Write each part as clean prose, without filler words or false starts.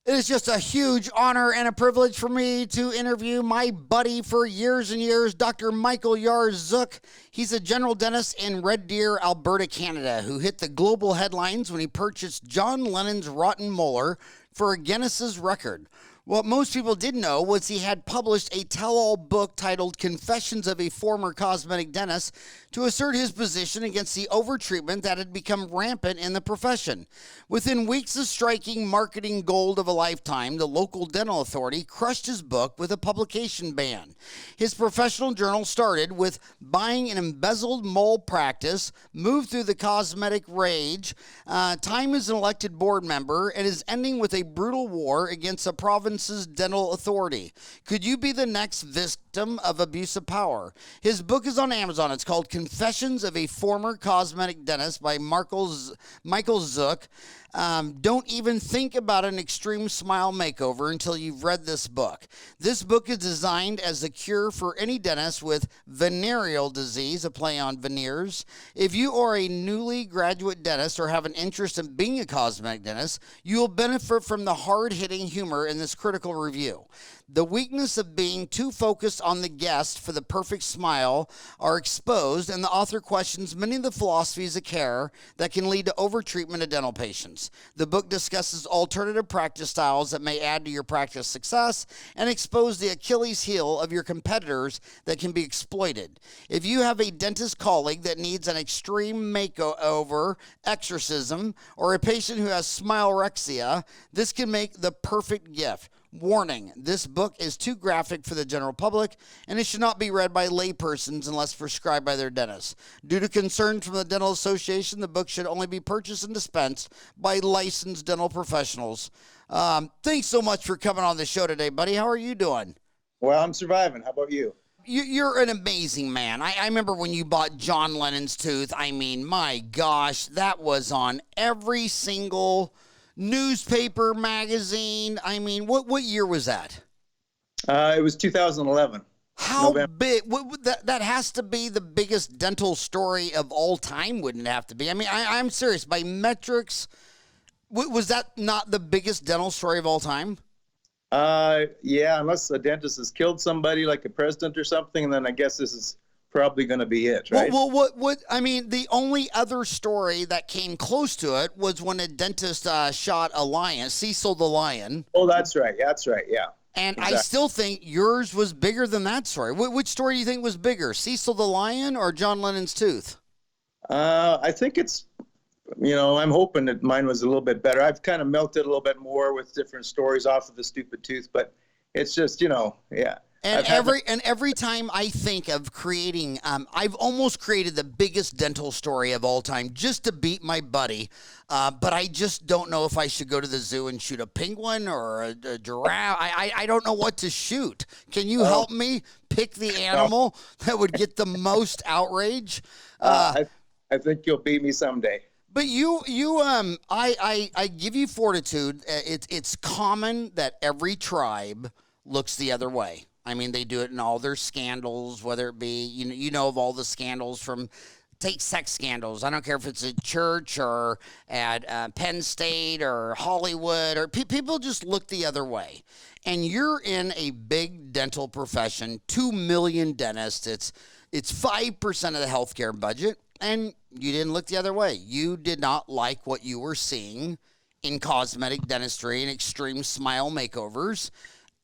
It is just a huge honor and a privilege for me to interview my buddy for years and years, Dr. Michael Yar Zuk. He's a general dentist in Red Deer, Alberta, Canada, who hit the global headlines when he purchased John Lennon's rotten molar for a Guinness Record. What most people didn't know was he had published a tell-all book titled Confessions of a Former Cosmetic Dentist to assert his position against the overtreatment that had become rampant in the profession. Within weeks of striking marketing gold of a lifetime, the local dental authority crushed his book with a publication ban. His professional journal started with buying an embezzled mole practice, moved through the cosmetic rage, time as an elected board member, and is ending with a brutal war against the province's dental authority. Could you be the next victim of abuse of power? His book is on Amazon. It's called Confessions of a Former Cosmetic Dentist by Michael Zuk. Don't even think about an extreme smile makeover until you've read this book. This book is designed as a cure for any dentist with venereal disease, a play on veneers. If you are a newly graduate dentist or have an interest in being a cosmetic dentist, you will benefit from the hard-hitting humor in this critical review. The weakness of being too focused on the guest for the perfect smile are exposed, and the author questions many of the philosophies of care that can lead to overtreatment of dental patients. The book discusses alternative practice styles that may add to your practice success and expose the Achilles heel of your competitors that can be exploited. If you have a dentist colleague that needs an extreme makeover, exorcism, or a patient who has smilorexia, this can make the perfect gift. Warning, this book is too graphic for the general public, and it should not be read by laypersons unless prescribed by their dentist. Due to concerns from the Dental Association, the book should only be purchased and dispensed by licensed dental professionals. Thanks so much for coming on the show today, buddy. How are you doing? Well, I'm surviving. How about you? You're an amazing man. I remember when you bought John Lennon's tooth. I mean, my gosh, that was on every single newspaper, magazine. I mean, what year was that? It was 2011. How November. Big? That has to be the biggest dental story of all time, wouldn't it have to be? I mean, I'm serious. By metrics, was that not the biggest dental story of all time? Yeah, unless a dentist has killed somebody, like a president or something, and then I guess this is probably going to be it, right? Well, what? I mean, the only other story that came close to it was when a dentist shot a lion, Cecil the lion. Oh, that's right. Yeah. And exactly. I still think yours was bigger than that story. Which story do you think was bigger, Cecil the lion or John Lennon's tooth? I think it's, I'm hoping that mine was a little bit better. I've kind of melted a little bit more with different stories off of the stupid tooth, but it's just, yeah. And every time I think of creating, I've almost created the biggest dental story of all time just to beat my buddy, but I just don't know if I should go to the zoo and shoot a penguin or a giraffe. I don't know what to shoot. Can you help me pick the animal that would get the most outrage? I think you'll beat me someday. But I give you fortitude. It's common that every tribe looks the other way. I mean, they do it in all their scandals, whether it be, you know of all the scandals from, take sex scandals. I don't care if it's at church or at Penn State or Hollywood, or people just look the other way. And you're in a big dental profession, 2 million dentists. It's 5% of the healthcare budget, and you didn't look the other way. You did not like what you were seeing in cosmetic dentistry and extreme smile makeovers,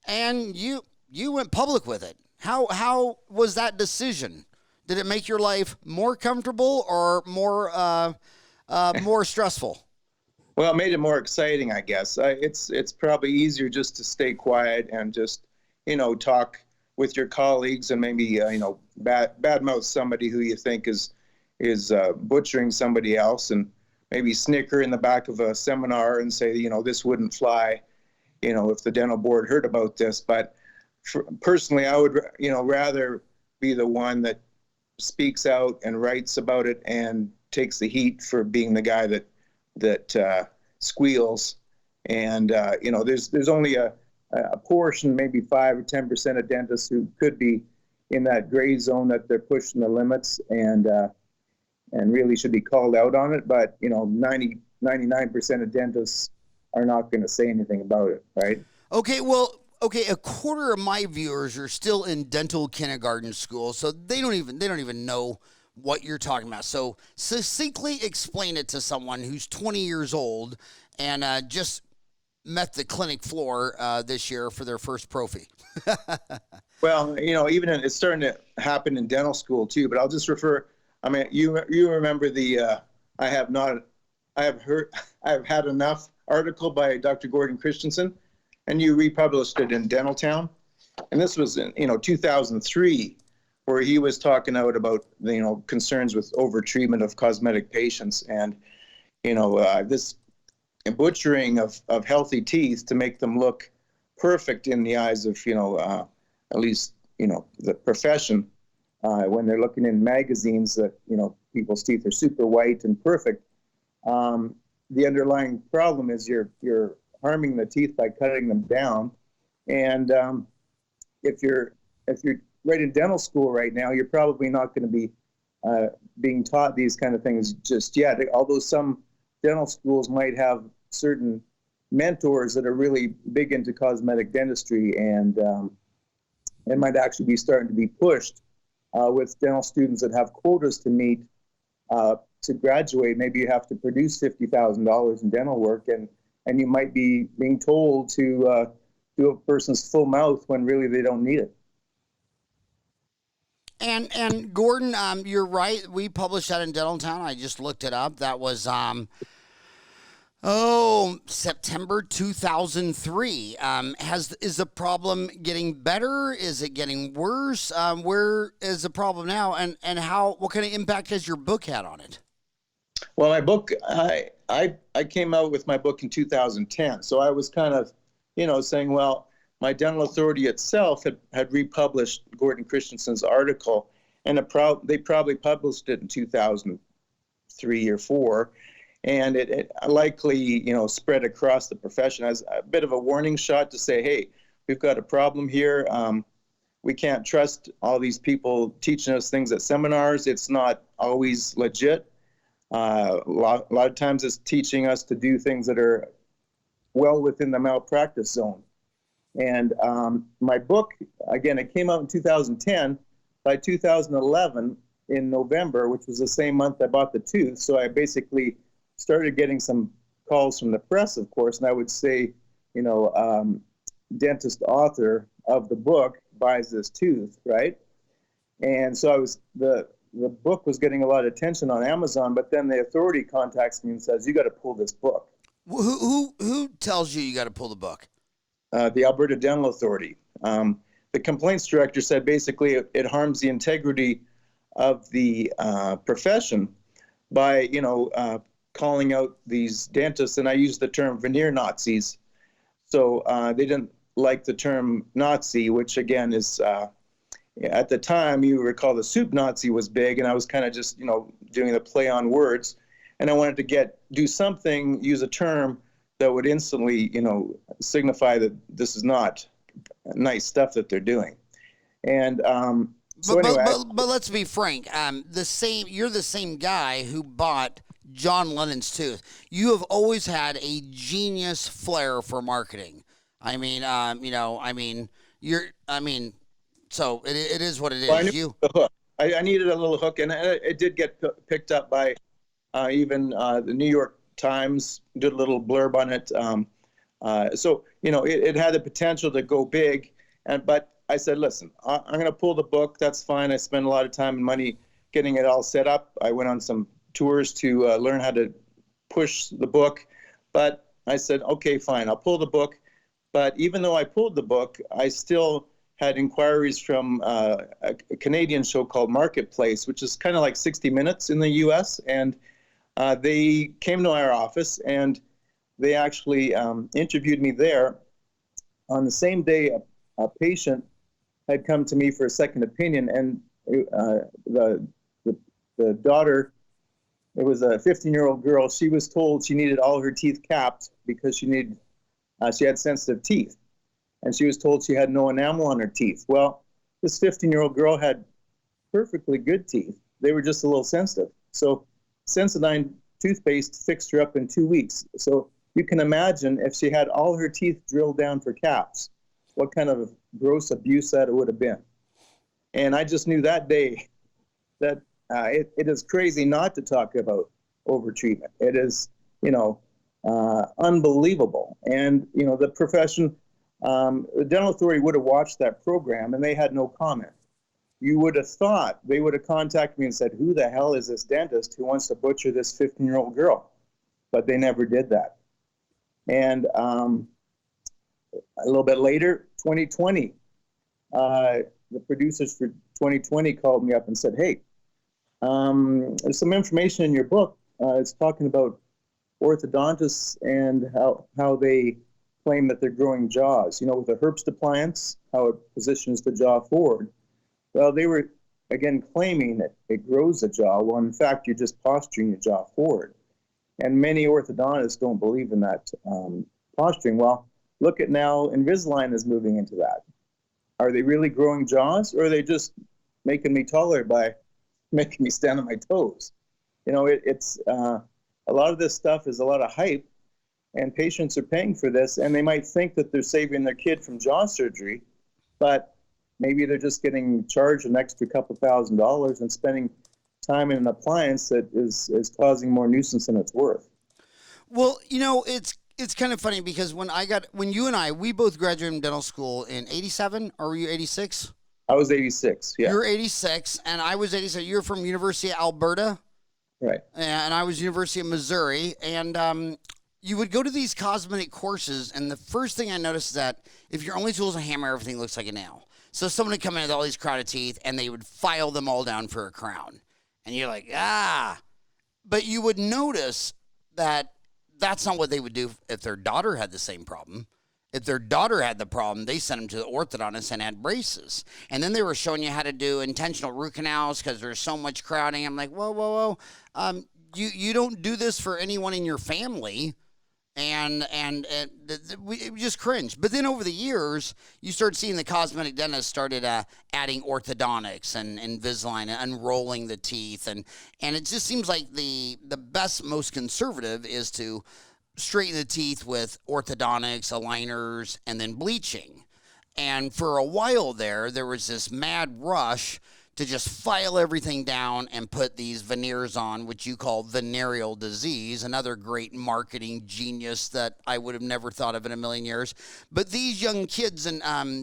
and you went public with it. How was that decision? Did it make your life more comfortable or more stressful? Well, it made it more exciting, I guess. It's probably easier just to stay quiet and just, talk with your colleagues and maybe, badmouth somebody who you think is butchering somebody else, and maybe snicker in the back of a seminar and say, this wouldn't fly, if the dental board heard about this. But personally, I would, rather be the one that speaks out and writes about it and takes the heat for being the guy that squeals. And there's only a portion, maybe 5 or 10% of dentists who could be in that gray zone that they're pushing the limits and really should be called out on it. But 99% of dentists are not going to say anything about it, right? Okay, well, a quarter of my viewers are still in dental kindergarten school, so they don't even know what you're talking about. So succinctly explain it to someone who's 20 years old and just met the clinic floor this year for their first prophy. Well, even it's starting to happen in dental school too. But I'll just refer. I mean, you remember the I have had enough article by Dr. Gordon Christensen, and you republished it in Dental Town, and this was in 2003, where he was talking out about concerns with overtreatment of cosmetic patients, and this butchering of healthy teeth to make them look perfect in the eyes of at least the profession, when they're looking in magazines that people's teeth are super white and perfect. The underlying problem is you're harming the teeth by cutting them down, and if you're right in dental school right now, you're probably not going to be being taught these kind of things just yet. Although some dental schools might have certain mentors that are really big into cosmetic dentistry, and it might actually be starting to be pushed with dental students that have quotas to meet to graduate. Maybe you have to produce $50,000 in dental work, and you might be being told to do a person's full mouth when really they don't need it. And Gordon, you're right. We published that in Dental Town. I just looked it up. That was September 2003. Is the problem getting better? Is it getting worse? Where is the problem now? And what kind of impact has your book had on it? Well, my book, I came out with my book in 2010. So I was kind of, saying, well, my dental authority itself had republished Gordon Christensen's article, and they probably published it in 2003 or 4. And it likely, spread across the profession as a bit of a warning shot to say, hey, we've got a problem here. We can't trust all these people teaching us things at seminars. It's not always legit. A lot of times it's teaching us to do things that are well within the malpractice zone. And my book, again, it came out in 2010. By 2011, in November, which was the same month I bought the tooth, so I basically started getting some calls from the press, of course, and I would say, dentist author of the book buys this tooth, right? And so the book was getting a lot of attention on Amazon, but then the authority contacts me and says, you got to pull this book. Who tells you got to pull the book? The Alberta Dental Authority. The complaints director said basically it harms the integrity of the profession by, calling out these dentists, and I use the term veneer Nazis. So they didn't like the term Nazi, which again is, at the time, you recall the soup Nazi was big, and I was kind of just, doing the play on words. And I wanted to use a term that would instantly, signify that this is not nice stuff that they're doing. And but let's be frank. You're the same guy who bought John Lennon's tooth. You have always had a genius flair for marketing. So it is what it is. Well, I knew the hook. I needed a little hook, and it did get picked up by even the New York Times did a little blurb on it. It had the potential to go big, but I said, listen, I'm going to pull the book. That's fine. I spent a lot of time and money getting it all set up. I went on some tours to learn how to push the book, but I said, okay, fine, I'll pull the book. But even though I pulled the book, I still had inquiries from a Canadian show called Marketplace, which is kind of like 60 Minutes in the U.S., and they came to our office, and they actually interviewed me there. On the same day, a patient had come to me for a second opinion, and the daughter, it was a 15-year-old girl, she was told she needed all her teeth capped because she had sensitive teeth. And she was told she had no enamel on her teeth. Well, this 15-year-old girl had perfectly good teeth. They were just a little sensitive. So Sensodyne toothpaste fixed her up in 2 weeks. So you can imagine if she had all her teeth drilled down for caps, what kind of gross abuse that would have been. And I just knew that day that it is crazy not to talk about overtreatment. It is, unbelievable. And, the profession, the dental authority would have watched that program and they had no comment. You would have thought they would have contacted me and said, who the hell is this dentist who wants to butcher this 15-year-old girl? But they never did that. And a little bit later, 2020, the producers for 2020 called me up and said, hey, there's some information in your book. It's talking about orthodontists and how they claim that they're growing jaws, with the Herbst appliance, how it positions the jaw forward. Well, they were, again, claiming that it grows the jaw. Well, in fact, you're just posturing your jaw forward. And many orthodontists don't believe in that posturing. Well, look at now, Invisalign is moving into that. Are they really growing jaws, or are they just making me taller by making me stand on my toes? It's a lot of this stuff is a lot of hype, and patients are paying for this, and they might think that they're saving their kid from jaw surgery, but maybe they're just getting charged an extra couple $1,000s and spending time in an appliance that is causing more nuisance than it's worth. Well, it's kind of funny because when you and I, we both graduated from dental school in 87, or were you 86? I was 86, yeah. You were 86, and I was 87. You were from University of Alberta? Right. And I was University of Missouri, and you would go to these cosmetic courses, and the first thing I noticed is that if your only tool is a hammer, everything looks like a nail. So someone would come in with all these crowded teeth, and they would file them all down for a crown. And you're like, But you would notice that that's not what they would do if their daughter had the same problem. If their daughter had the problem, they sent them to the orthodontist and had braces. And then they were showing you how to do intentional root canals because there's so much crowding. I'm like, whoa. You don't do this for anyone in your family. And we just cringe. But then over the years, you start seeing the cosmetic dentist started adding orthodontics and Invisalign and unrolling the teeth. And it just seems like the best, most conservative is to straighten the teeth with orthodontics, aligners, and then bleaching. And for a while there was this mad rush to just file everything down and put these veneers on, which you call venereal disease, another great marketing genius that I would have never thought of in a million years. But these young kids in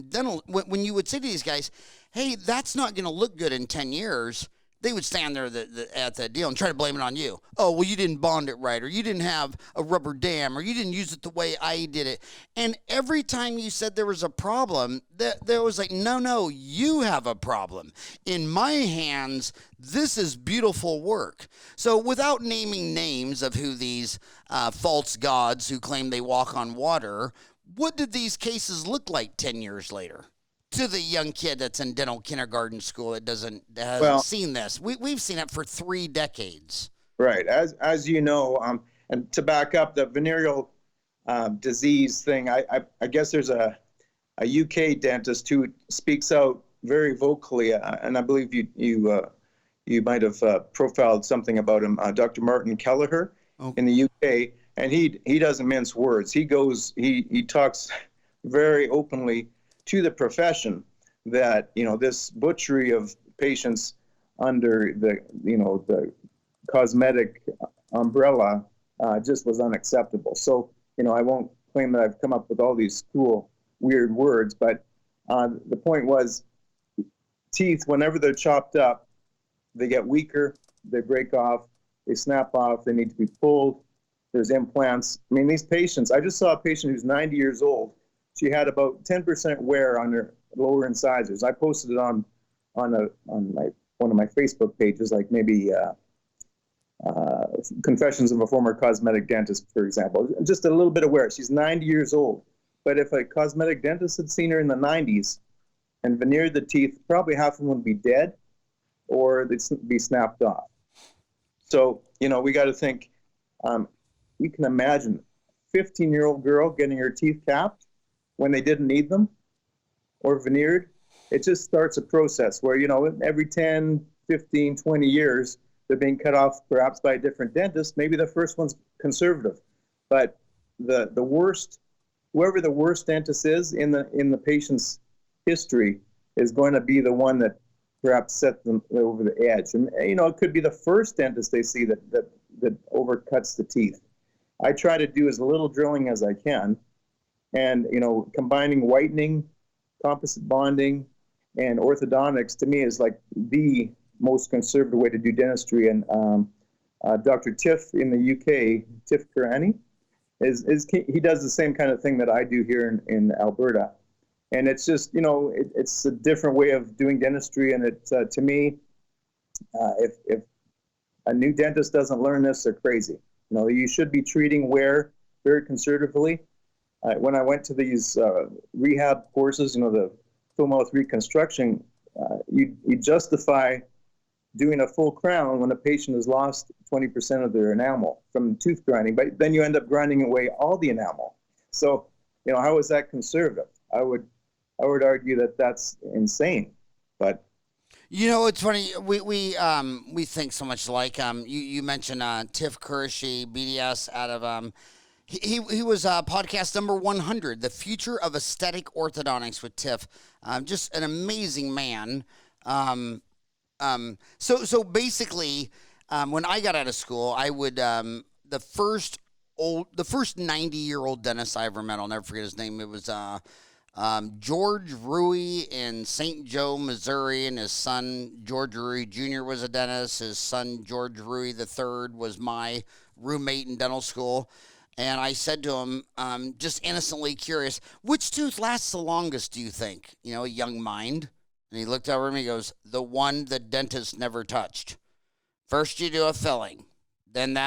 dental, when you would say to these guys, hey, that's not going to look good in 10 years, they would stand there at the deal and try to blame it on you. Oh, well, you didn't bond it right, or you didn't have a rubber dam, or you didn't use it the way I did it. And every time you said there was a problem, there was like, no, you have a problem. In my hands, this is beautiful work. So without naming names of who these false gods who claim they walk on water, what did these cases look like 10 years later? To the young kid that's in dental kindergarten school that hasn't seen this. We've seen it for 3 decades. Right. As you know, and to back up the venereal disease thing, I guess there's a UK dentist who speaks out very vocally, and I believe you might have profiled something about him, Dr. Martin Kelleher in the UK, and he doesn't mince words. He talks very openly to the profession that this butchery of patients under the cosmetic umbrella just was unacceptable. So I won't claim that I've come up with all these cool weird words, but the point was, teeth, whenever they're chopped up, they get weaker, they break off, they snap off, they need to be pulled. There's implants. I mean, these patients, I just saw a patient who's 90 years old. She had about 10% wear on her lower incisors. I posted it on one of my Facebook pages, like maybe Confessions of a Former Cosmetic Dentist, for example. Just a little bit of wear. She's 90 years old. But if a cosmetic dentist had seen her in the 90s and veneered the teeth, probably half of them would be dead or they'd be snapped off. So, we got to think, you can imagine a 15-year-old girl getting her teeth capped when they didn't need them or veneered. It just starts a process where, every 10, 15, 20 years, they're being cut off perhaps by a different dentist. Maybe the first one's conservative, but the worst, whoever the worst dentist is in the patient's history is going to be the one that perhaps set them over the edge. And it could be the first dentist they see that overcuts the teeth. I try to do as little drilling as I can, and combining whitening, composite bonding, and orthodontics to me is like the most conservative way to do dentistry. And Dr. Tiff in the UK, Tiff Karani, he does the same kind of thing that I do here in Alberta. And it's just, it's a different way of doing dentistry. And it, to me, if a new dentist doesn't learn this, they're crazy. You should be treating wear very conservatively. When I went to these rehab courses, the full mouth reconstruction, you justify doing a full crown when a patient has lost 20% of their enamel from tooth grinding, but then you end up grinding away all the enamel. So, how is that conservative? I would argue that that's insane. But it's funny. We think so much alike. You mentioned Tiff Kurshi, BDS out of he was podcast number 100, The Future of Aesthetic Orthodontics with Tiff. Just an amazing man. So basically, when I got out of school, I would the first 90-year-old dentist I ever met, I'll never forget his name. It was George Rui in St. Joe, Missouri, and his son George Rui Jr. was a dentist. His son George Rui III was my roommate in dental school. And I said to him, just innocently curious, which tooth lasts the longest, do you think? A young mind. And he looked over at me and he goes, the one the dentist never touched. First you do a filling. Then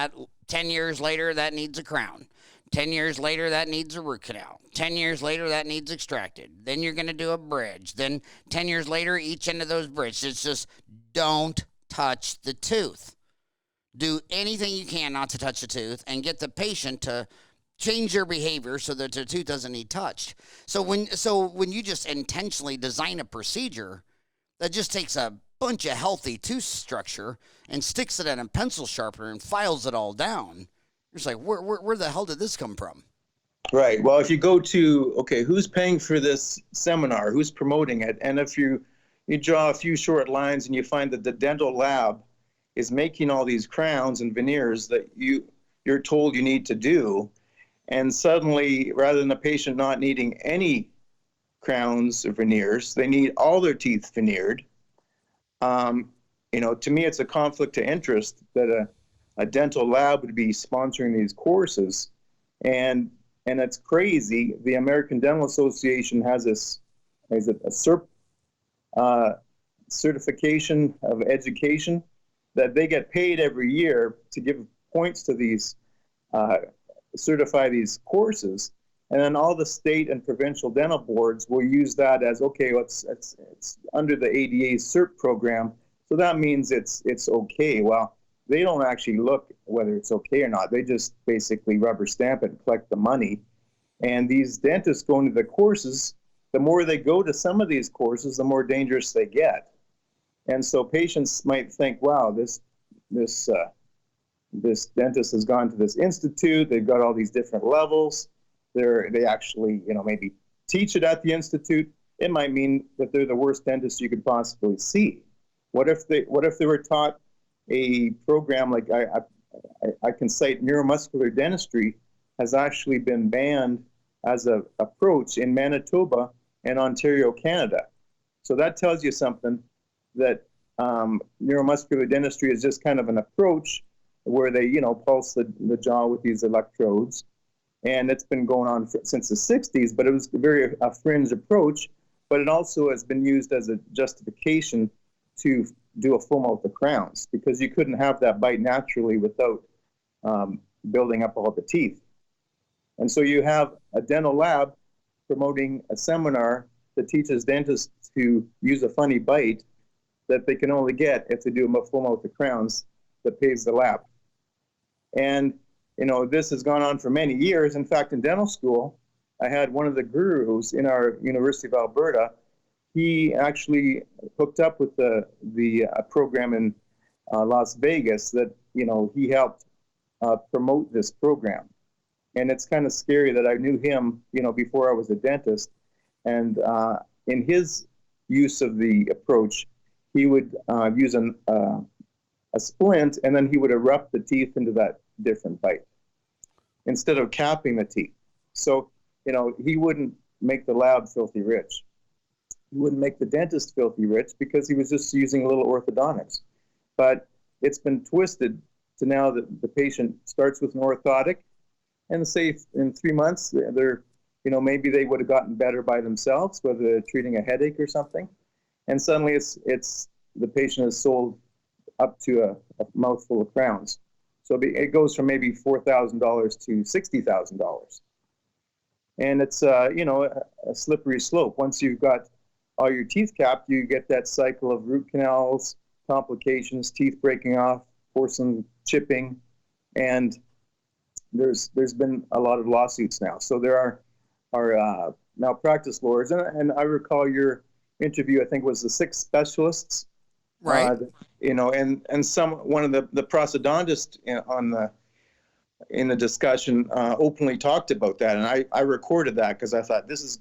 10 years later, that needs a crown. 10 years later, that needs a root canal. 10 years later, that needs extracted. Then you're going to do a bridge. Then 10 years later, each end of those bridges. It's just don't touch the tooth. Do anything you can not to touch the tooth and get the patient to change their behavior so that their tooth doesn't need touched. So when you just intentionally design a procedure that just takes a bunch of healthy tooth structure and sticks it in a pencil sharpener and files it all down, you're just like, where the hell did this come from? Right. Well, if you go to, okay, who's paying for this seminar? Who's promoting it? And if you draw a few short lines and you find that the dental lab is making all these crowns and veneers that you're told you need to do, and suddenly, rather than the patient not needing any crowns or veneers, they need all their teeth veneered. To me, it's a conflict of interest that a dental lab would be sponsoring these courses. And it's crazy. The American Dental Association has this, is it a CERP, certification of education, that they get paid every year to give points to these, certify these courses. And then all the state and provincial dental boards will use that as, okay, it's under the ADA CERP program, so that means it's okay. Well, they don't actually look whether it's okay or not. They just basically rubber stamp it and collect the money. And these dentists going to the courses, the more they go to some of these courses, the more dangerous they get. And so patients might think, wow, this dentist has gone to this institute. They've got all these different levels. They actually, maybe teach it at the institute. It might mean that they're the worst dentist you could possibly see. What if they were taught a program like I can cite neuromuscular dentistry has actually been banned as an approach in Manitoba and Ontario, Canada. So that tells you something, that neuromuscular dentistry is just kind of an approach where they, pulse the jaw with these electrodes. And it's been going on since the 60s, but it was a fringe approach. But it also has been used as a justification to do a full mouth of crowns, because you couldn't have that bite naturally without building up all the teeth. And so you have a dental lab promoting a seminar that teaches dentists to use a funny bite that they can only get if they do a full mouth of crowns that pays the lab. And this has gone on for many years. In fact, in dental school, I had one of the gurus in our University of Alberta. He actually hooked up with the program in Las Vegas that, he helped promote this program. And it's kind of scary that I knew him, before I was a dentist. And in his use of the approach, he would use a splint, and then he would erupt the teeth into that different bite instead of capping the teeth. So, he wouldn't make the lab filthy rich. He wouldn't make the dentist filthy rich because he was just using a little orthodontics. But it's been twisted to now that the patient starts with an orthotic, and say in 3 months, they're, maybe they would have gotten better by themselves, whether they're treating a headache or something. And suddenly it's the patient is sold up to a mouthful of crowns. So it goes from maybe $4,000 to $60,000. And it's, a slippery slope. Once you've got all your teeth capped, you get that cycle of root canals, complications, teeth breaking off, porcelain chipping, and there's been a lot of lawsuits now. So there are malpractice lawyers, and I recall your interview. I think it was the 6 specialists, right? And one of the prosthodontists in the discussion openly talked about that, and I recorded that because I thought this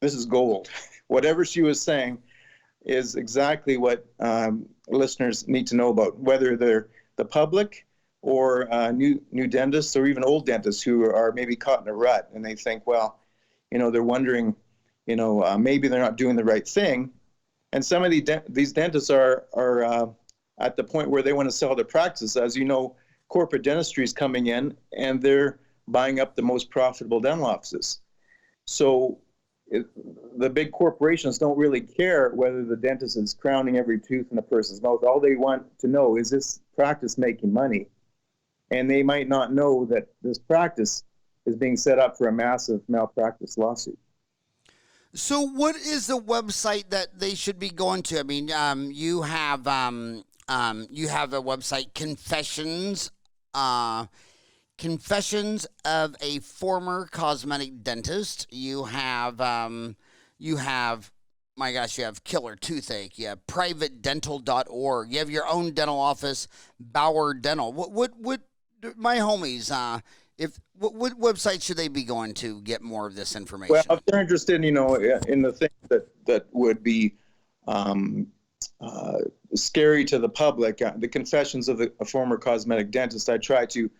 is gold. Whatever she was saying is exactly what listeners need to know about, whether they're the public or new dentists, or even old dentists who are maybe caught in a rut, and they think, well, they're wondering, maybe they're not doing the right thing. And some of these dentists are at the point where they want to sell their practice. As you know, corporate dentistry is coming in, and they're buying up the most profitable dental offices. So the big corporations don't really care whether the dentist is crowning every tooth in a person's mouth. All they want to know is this practice making money. And they might not know that this practice is being set up for a massive malpractice lawsuit. So what is the website that they should be going to? I mean, you have a website, Confessions of a Former Cosmetic Dentist. You have, my gosh, you have Killer Toothache. You have privatedental.org. You have your own dental office, Bauer Dental. What my homies, what website should they be going to get more of this information? Well, if they're interested, in the things that would be scary to the public, the Confessions of a Former Cosmetic Dentist, I try to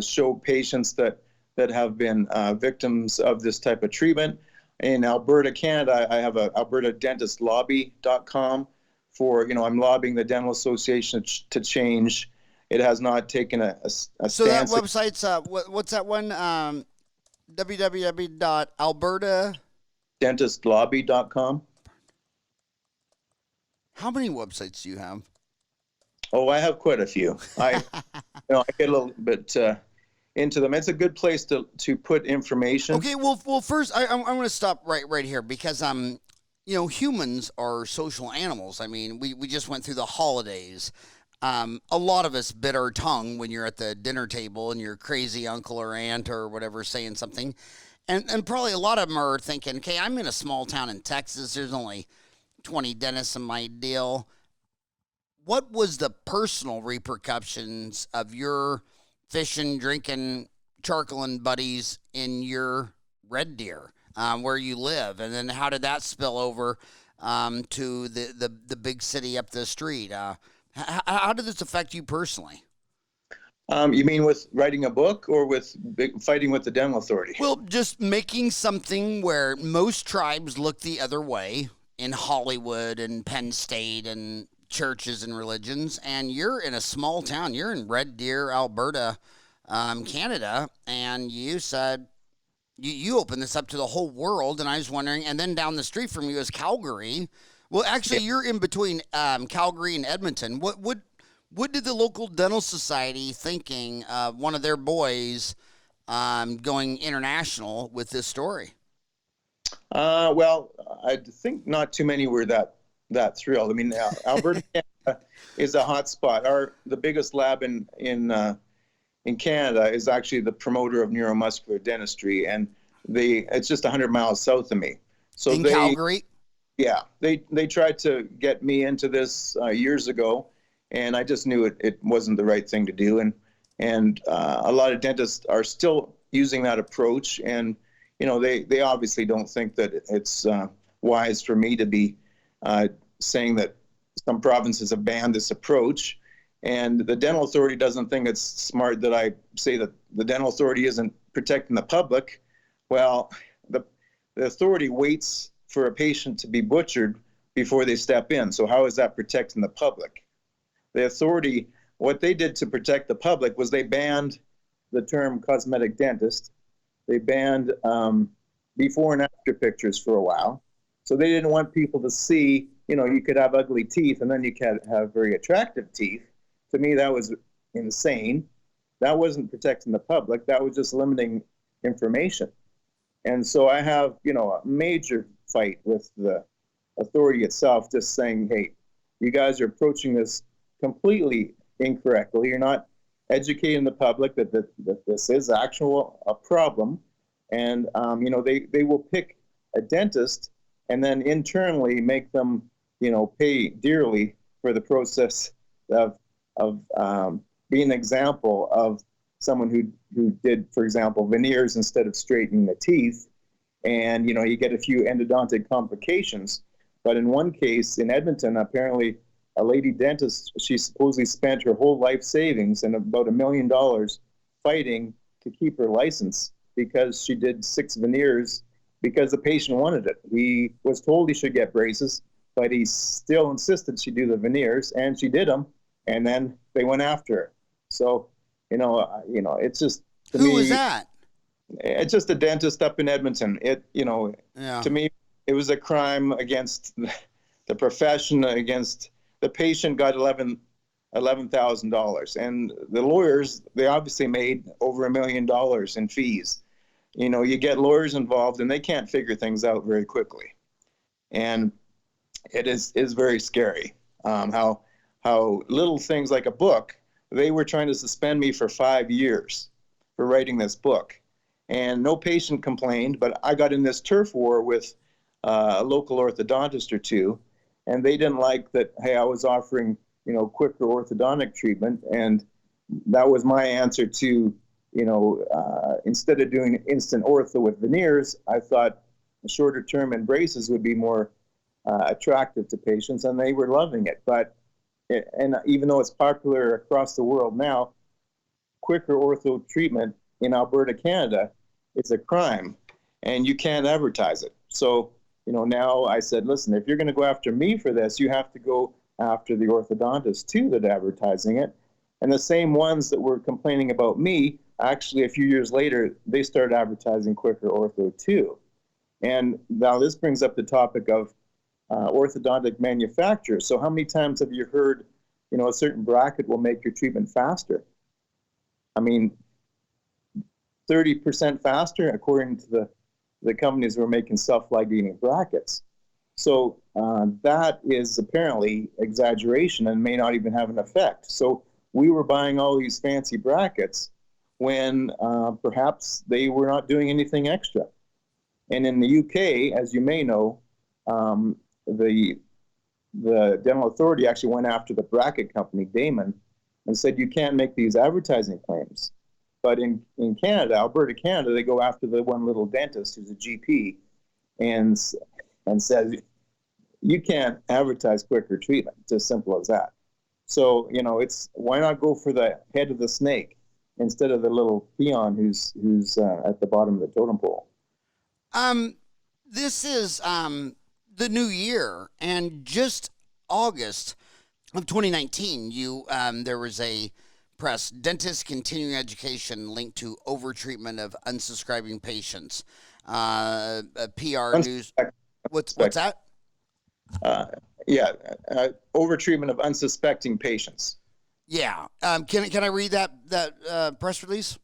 show patients that have been victims of this type of treatment. In Alberta, Canada, I have a albertadentistLobby.com for, I'm lobbying the Dental Association to change. It has not taken a stance. So that website's, what's that one? www.albertadentistLobby.com. How many websites do you have? Oh, I have quite a few. I get a little bit into them. It's a good place to put information. Okay, well, first I'm going to stop right here because humans are social animals. I mean, we just went through the holidays. A lot of us bit our tongue when you're at the dinner table and your crazy uncle or aunt or whatever saying something, and probably a lot of them are thinking, okay, I'm in a small town in Texas. There's only 20 dentists in my deal. What was the personal repercussions of your fishing, drinking, charcoaling buddies in your Red Deer, where you live? And then how did that spill over to the big city up the street? How did this affect you personally? You mean with writing a book or with fighting with the dental authority? Well, just making something where most tribes look the other way in Hollywood and Penn State and churches and religions, and you're in a small town. You're in Red Deer, Alberta, Canada, and you said you opened this up to the whole world, and I was wondering, and then down the street from you is Calgary. Well, actually, you're in between Calgary and Edmonton. What did the local dental society thinking of one of their boys going international with this story? Well, I think not too many were that thrilled. I mean, Alberta is a hot spot. The biggest lab in Canada is actually the promoter of neuromuscular dentistry, and it's just 100 miles south of me. So in Calgary? Yeah, they tried to get me into this years ago, and I just knew it wasn't the right thing to do. And a lot of dentists are still using that approach. And, they obviously don't think that it's wise for me to be saying that some provinces have banned this approach. And the dental authority doesn't think it's smart that I say that the dental authority isn't protecting the public. Well, the authority waits for a patient to be butchered before they step in. So how is that protecting the public? The authority, what they did to protect the public was they banned the term cosmetic dentist. They banned before and after pictures for a while. So they didn't want people to see, you could have ugly teeth and then you could have very attractive teeth. To me, that was insane. That wasn't protecting the public. That was just limiting information. And so I have, a major fight with the authority itself, just saying, hey, you guys are approaching this completely incorrectly. You're not educating the public that this is a problem. And, they will pick a dentist and then internally make them, pay dearly for the process of being an example of someone who did, for example, veneers instead of straightening the teeth. And, you get a few endodontic complications. But in one case in Edmonton, apparently a lady dentist, she supposedly spent her whole life savings and about $1 million fighting to keep her license because she did 6 veneers because the patient wanted it. He was told he should get braces, but he still insisted she do the veneers, and she did them, and then they went after her. So, it's just, to me, who was that? It's just a dentist up in Edmonton. Yeah. To me, it was a crime against the profession, against the patient. Got $11,000, and the lawyers, they obviously made over $1 million in fees. You get lawyers involved, and they can't figure things out very quickly, and it is very scary how little things like a book. They were trying to suspend me for 5 years for writing this book. And no patient complained, but I got in this turf war with a local orthodontist or two, and they didn't like that, hey, I was offering, quicker orthodontic treatment. And that was my answer to, instead of doing instant ortho with veneers, I thought shorter term and braces would be more attractive to patients, and they were loving it. But and even though it's popular across the world now, quicker ortho treatment in Alberta, Canada, it's a crime, and you can't advertise it. So, now I said, listen, if you're going to go after me for this, you have to go after the orthodontists too that are advertising it. And the same ones that were complaining about me, actually, a few years later, they started advertising quicker ortho too. And now this brings up the topic of orthodontic manufacturers. So how many times have you heard, a certain bracket will make your treatment faster? I mean, 30% faster, according to the companies who are making self-ligating brackets. So that is apparently exaggeration and may not even have an effect. So we were buying all these fancy brackets when perhaps they were not doing anything extra. And in the UK, as you may know, the dental authority actually went after the bracket company, Damon, and said, you can't make these advertising claims. But in Canada, Alberta, Canada, they go after the one little dentist who's a GP and says, you can't advertise quicker treatment. It's as simple as that. So, it's why not go for the head of the snake instead of the little peon who's at the bottom of the totem pole? This is the new year, and just August of 2019, there was a press, dentists continuing education linked to overtreatment of unsubscribing patients. PR news. What's that? Overtreatment of unsuspecting patients. Yeah. Can I read that press release?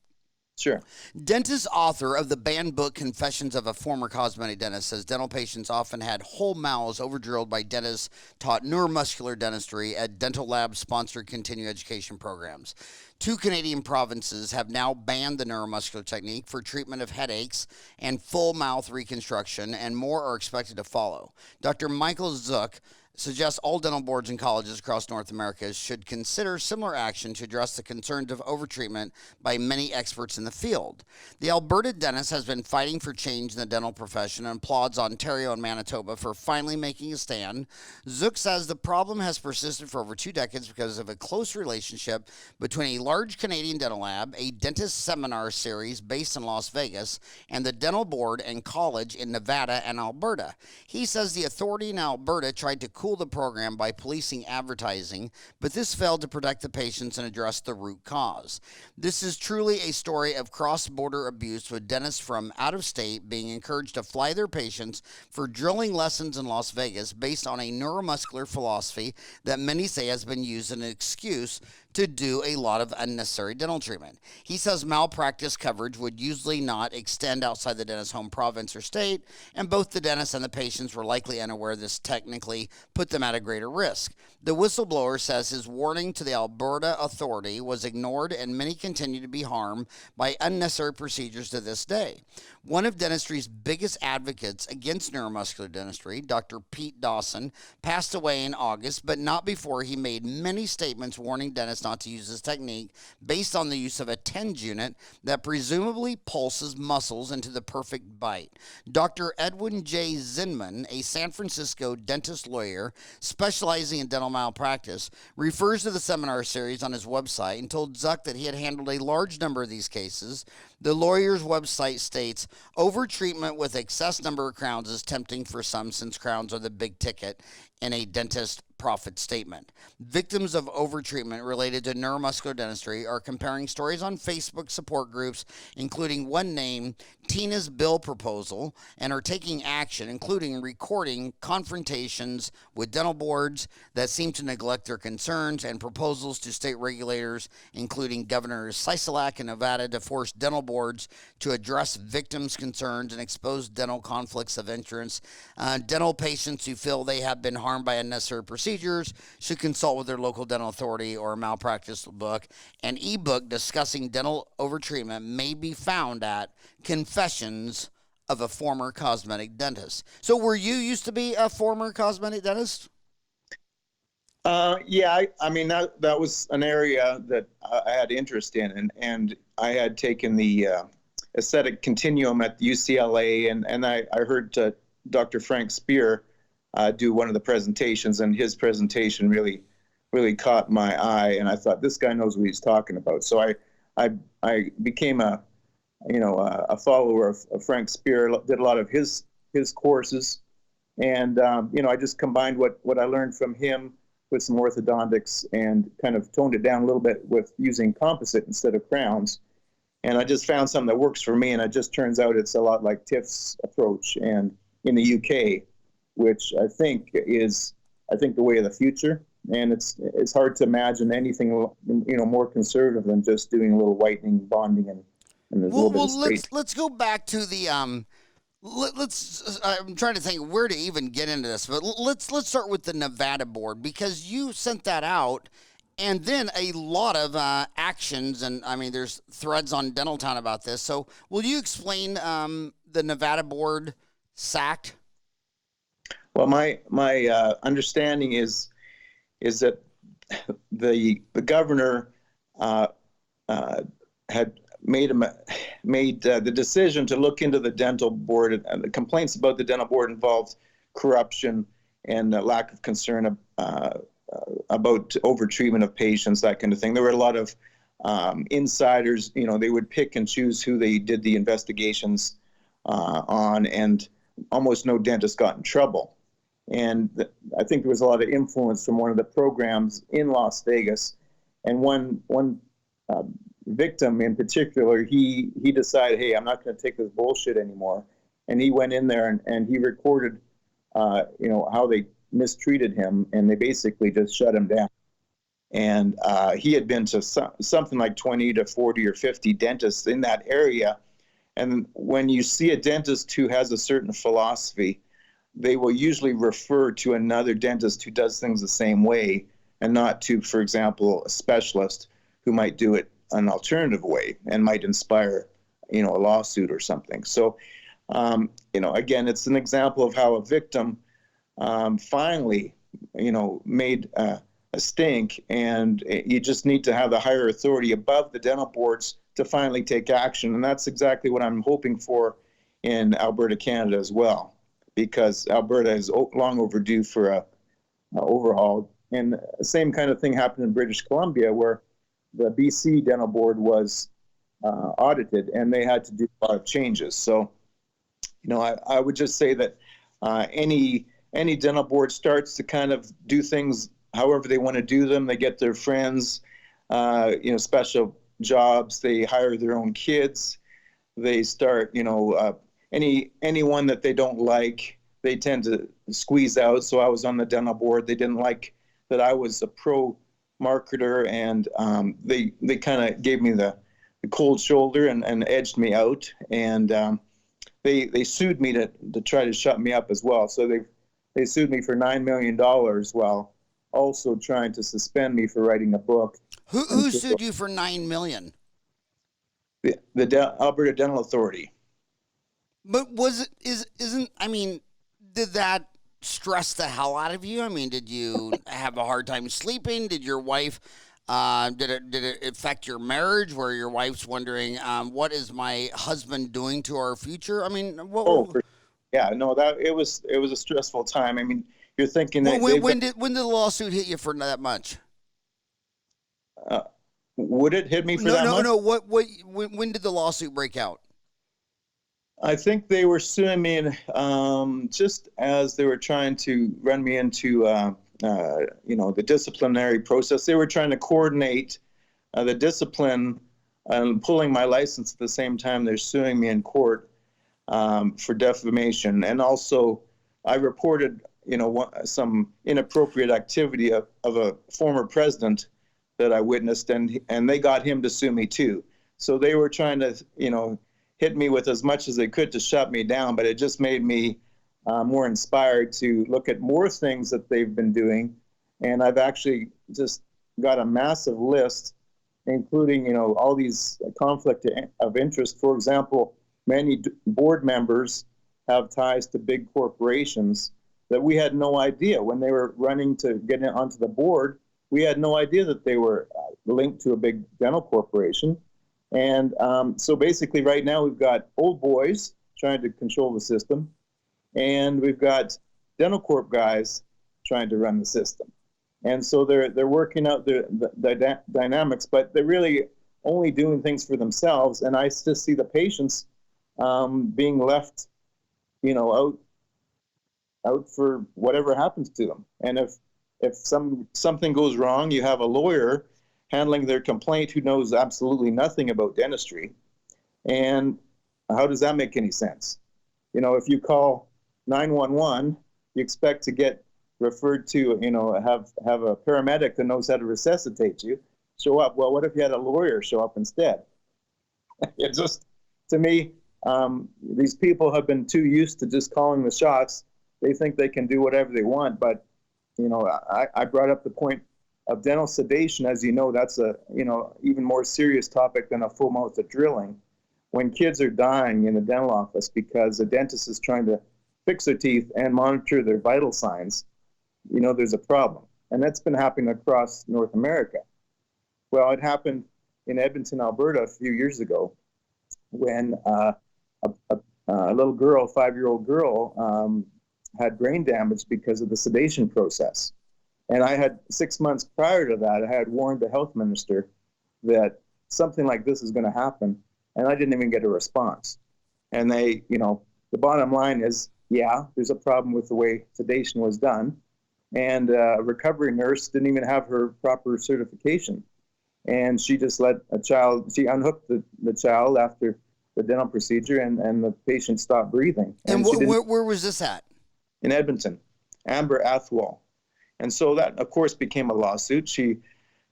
Sure. Dentist author of the banned book Confessions of a Former Cosmetic Dentist says dental patients often had whole mouths overdrilled by dentists taught neuromuscular dentistry at dental lab-sponsored continuing education programs. 2 Canadian provinces have now banned the neuromuscular technique for treatment of headaches and full mouth reconstruction, and more are expected to follow. Dr. Michael Zuk suggests all dental boards and colleges across North America should consider similar action to address the concerns of overtreatment by many experts in the field. The Alberta dentist has been fighting for change in the dental profession and applauds Ontario and Manitoba for finally making a stand. Zuk says the problem has persisted for over 2 decades because of a close relationship between a large Canadian dental lab, a dentist seminar series based in Las Vegas, and the dental board and college in Nevada and Alberta. He says the authority in Alberta tried to cool the program by policing advertising, but this failed to protect the patients and address the root cause. This is truly a story of cross-border abuse, with dentists from out of state being encouraged to fly their patients for drilling lessons in Las Vegas based on a neuromuscular philosophy that many say has been used as an excuse to do a lot of unnecessary dental treatment. He says malpractice coverage would usually not extend outside the dentist's home province or state, and both the dentist and the patients were likely unaware this technically put them at a greater risk. The whistleblower says his warning to the Alberta authority was ignored, and many continue to be harmed by unnecessary procedures to this day. One of dentistry's biggest advocates against neuromuscular dentistry, Dr. Pete Dawson, passed away in August, but not before he made many statements warning dentists not to use this technique based on the use of a TENS unit that presumably pulses muscles into the perfect bite. Dr. Edwin J. Zinman, a San Francisco dentist lawyer specializing in dental malpractice, refers to the seminar series on his website and told Zuk that he had handled a large number of these cases. The lawyer's website states, overtreatment with excess number of crowns is tempting for some since crowns are the big ticket in a dentist profit statement. Victims of overtreatment related to neuromuscular dentistry are comparing stories on Facebook support groups, including one named Tina's Bill Proposal, and are taking action, including recording confrontations with dental boards that seem to neglect their concerns and proposals to state regulators, including Governor Sisolak in Nevada, to force dental boards to address victims' concerns and expose dental conflicts of interest. Dental patients who feel they have been harmed by unnecessary procedures should consult with their local dental authority or a malpractice book. An ebook discussing dental overtreatment may be found at Confessions of a Former Cosmetic Dentist. So were you used to be a former cosmetic dentist? Yeah, I mean, that was an area that I had interest in, and I had taken the aesthetic continuum at UCLA, and I heard Dr. Frank Spear do one of the presentations, and his presentation really caught my eye, and I thought, this guy knows what he's talking about. So I became a follower of Frank Spear, did a lot of his courses, and I just combined what I learned from him with some orthodontics and kind of toned it down a little bit with using composite instead of crowns. And I just found something that works for me, and it just turns out it's a lot like Tiff's approach and in the UK, which I think is the way of the future. And it's hard to imagine anything more conservative than just doing a little whitening, bonding, and there's a little bit of space. Let's go back to the I'm trying to think where to even get into this, but let's start with the Nevada board, because you sent that out, and then a lot of actions, and I mean there's threads on Dental Town about this. So will you explain the Nevada board sacked? Well, my understanding is that the governor had made the decision to look into the dental board, and the complaints about the dental board involved corruption and lack of concern about overtreatment of patients, that kind of thing. There were a lot of insiders. They would pick and choose who they did the investigations on, and almost no dentist got in trouble. And I think there was a lot of influence from one of the programs in Las Vegas, and one victim in particular, he decided, hey, I'm not going to take this bullshit anymore, and he went in there and he recorded, how they mistreated him, and they basically just shut him down. And he had been to something like 20 to 40 or 50 dentists in that area. And when you see a dentist who has a certain philosophy, they will usually refer to another dentist who does things the same way, and not to, for example, a specialist who might do it an alternative way and might inspire, a lawsuit or something. So, again, it's an example of how a victim finally, made a stink, and you just need to have the higher authority above the dental boards to finally take action. And that's exactly what I'm hoping for in Alberta, Canada as well, because Alberta is long overdue for a overhaul. And the same kind of thing happened in British Columbia, where the BC dental board was audited, and they had to do a lot of changes. So, I would just say that any dental board starts to kind of do things however they want to do them. They get their friends, special jobs. They hire their own kids. They start, anyone that they don't like, they tend to squeeze out. So I was on the dental board. They didn't like that I was a pro marketer, and they kind of gave me the cold shoulder and edged me out. And they sued me to try to shut me up as well. So they sued me for $9 million while also trying to suspend me for writing a book. Who sued you for $9 million? The Alberta Dental Authority. But did that stress the hell out of you? I mean, did you have a hard time sleeping? Did your wife, did it affect your marriage, where your wife's wondering, what is my husband doing to our future? I mean, it was a stressful time. I mean, you're thinking that when did the lawsuit hit you for that much? Would it hit me for that much? No. When did the lawsuit break out? I think they were suing me just as they were trying to run me into, the disciplinary process. They were trying to coordinate the discipline and pulling my license at the same time they're suing me in court for defamation. And also, I reported, some inappropriate activity of a former president that I witnessed, and they got him to sue me too. So they were trying to, hit me with as much as they could to shut me down, but it just made me more inspired to look at more things that they've been doing. And I've actually just got a massive list, including, all these conflict of interest. For example, many board members have ties to big corporations that we had no idea when they were running to get onto the board. We had no idea that they were linked to a big dental corporation. And so basically right now we've got old boys trying to control the system, and we've got dental corp guys trying to run the system. And so they're working out the dynamics, but they're really only doing things for themselves. And I just see the patients being left, out for whatever happens to them. And if something goes wrong, you have a lawyer handling their complaint who knows absolutely nothing about dentistry. And how does that make any sense? If you call 911, you expect to get referred to, have a paramedic that knows how to resuscitate you show up. Well, what if you had a lawyer show up instead? It just, to me, these people have been too used to just calling the shots. They think they can do whatever they want. But, I brought up the point of dental sedation. As you know, that's a, even more serious topic than a full mouth of drilling. When kids are dying in the dental office because the dentist is trying to fix their teeth and monitor their vital signs, there's a problem. And that's been happening across North America. Well, it happened in Edmonton, Alberta a few years ago when a little girl, 5-year-old girl, had brain damage because of the sedation process. And I had 6 months prior to that, I had warned the health minister that something like this is going to happen. And I didn't even get a response. And they, the bottom line is, there's a problem with the way sedation was done. And a recovery nurse didn't even have her proper certification. And she just she unhooked the child after the dental procedure, and the patient stopped breathing. And where was this at? In Edmonton, Amber Athwal. And so that, of course, became a lawsuit.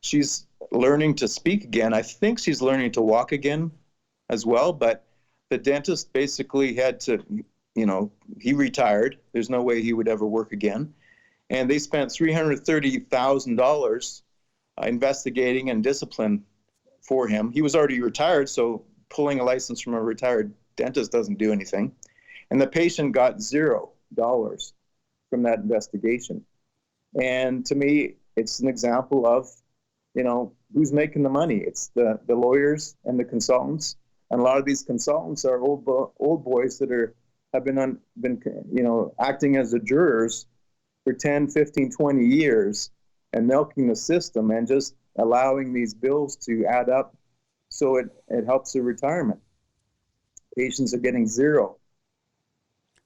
She's learning to speak again. I think she's learning to walk again as well. But the dentist basically had to, he retired. There's no way he would ever work again. And they spent $330,000 investigating and discipline for him. He was already retired, so pulling a license from a retired dentist doesn't do anything. And the patient got $0 from that investigation. And to me, it's an example of, who's making the money. It's the lawyers and the consultants. And a lot of these consultants are old boys that have been acting as the jurors for 10, 15, 20 years and milking the system and just allowing these bills to add up so it helps their retirement. Patients are getting zero.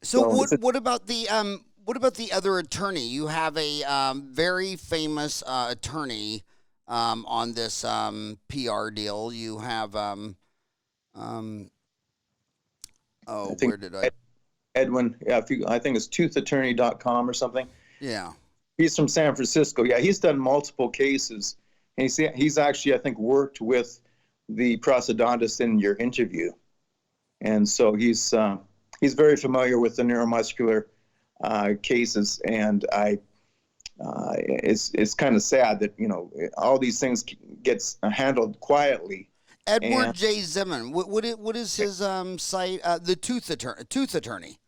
So what about the other attorney? You have a very famous attorney on this PR deal. You have where did I? Edwin, yeah, I think it's toothattorney.com or something. Yeah. He's from San Francisco. Yeah, he's done multiple cases. And he's actually, I think, worked with the prosthodontist in your interview. And so he's very familiar with the neuromuscular cases. And it's kind of sad that, all these things gets handled quietly. Edward J. Zimmern. What is his site? The Tooth Attorney.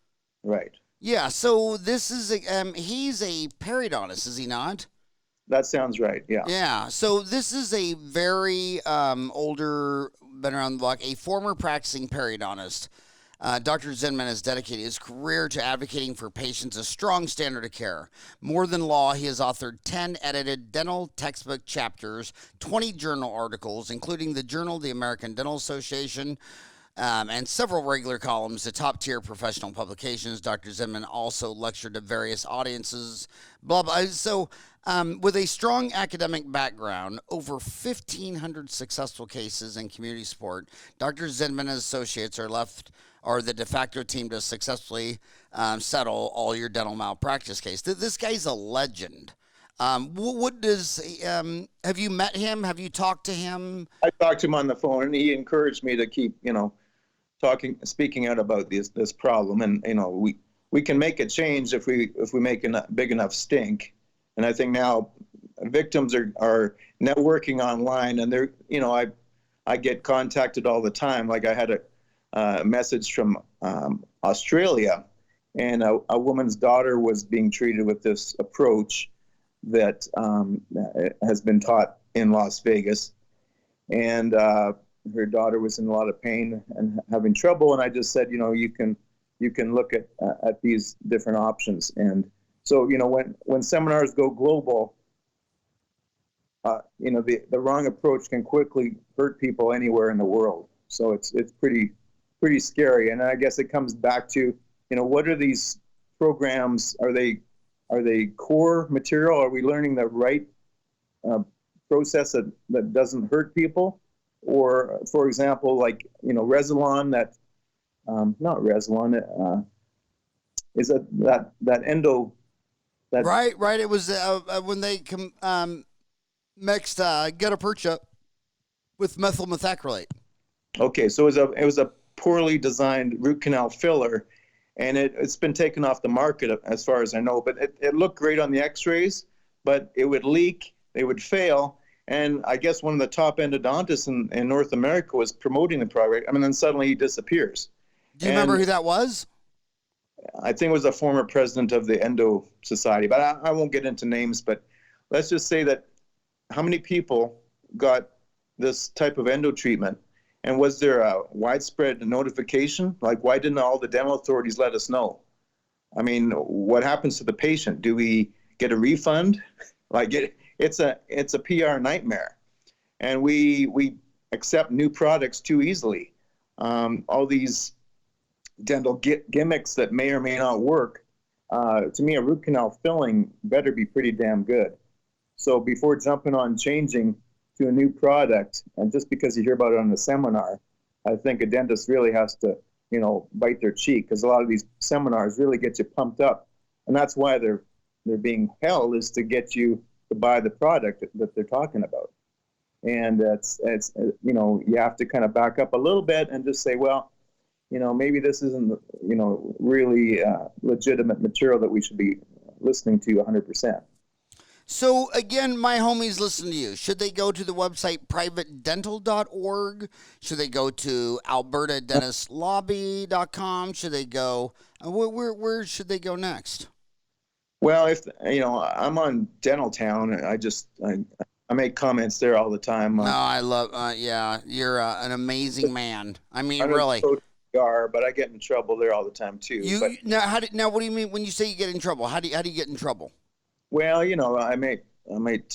Right. Yeah. So this is he's a periodontist, is he not? That sounds right. Yeah. Yeah. So this is a very older, been around the block, a former practicing periodontist. Dr. Zinman has dedicated his career to advocating for patients a strong standard of care. More than law, he has authored 10 edited dental textbook chapters, 20 journal articles, including the Journal of the American Dental Association, and several regular columns to top-tier professional publications. Dr. Zinman also lectured to various audiences, blah, blah. So with a strong academic background, over 1,500 successful cases in community support, Dr. Zinman and associates are the de facto team to successfully settle all your dental malpractice case. This guy's a legend. What does have you met him? Have you talked to him? I talked to him on the phone, and he encouraged me to keep, speaking out about this problem. And we can make a change if we make a big enough stink. And I think now victims are networking online, and they're I get contacted all the time. Like I had a message from Australia, and a woman's daughter was being treated with this approach that has been taught in Las Vegas, and her daughter was in a lot of pain and having trouble. And I just said, you can look at these different options. And so, when seminars go global, the wrong approach can quickly hurt people anywhere in the world. So it's pretty scary. And I guess it comes back to, what are these programs? Are they core material? Are we learning the right process that doesn't hurt people? Or, for example, like, Resilon, that, not Resilon, is that endo. That, right. It was when they mixed gutta-percha with methyl methacrylate. Okay, so it was a poorly designed root canal filler, and it's been taken off the market as far as I know. But it looked great on the X-rays, but it would leak, they would fail, and I guess one of the top endodontists in North America was promoting the product. I mean, then suddenly he disappears. Do you remember who that was? I think it was a former president of the Endo Society, but I won't get into names. But let's just say that how many people got this type of endo treatment? And was there a widespread notification? Like, why didn't all the dental authorities let us know? I mean, what happens to the patient? Do we get a refund? Like, it's a PR nightmare. And we accept new products too easily. All these dental gimmicks that may or may not work. To me, a root canal filling better be pretty damn good. So before jumping on changing to a new product, and just because you hear about it on the seminar, I think a dentist really has to, bite their cheek, because a lot of these seminars really get you pumped up, and that's why they're being held, is to get you to buy the product that they're talking about. And it's you have to kind of back up a little bit and just say, well, maybe this isn't really legitimate material that we should be listening to 100%. So, again, my homies listen to you. Should they go to the website privatedental.org? Should they go to albertadentistLobby.com? Should they go, where should they go next? Well, if I'm on Dental Town, and I make comments there all the time. No, I love. Yeah, you're an amazing man. I mean, I don't really. go to Yar, but I get in trouble there all the time too. But Now, what do you mean when you say you get in trouble? How do you get in trouble? well, I might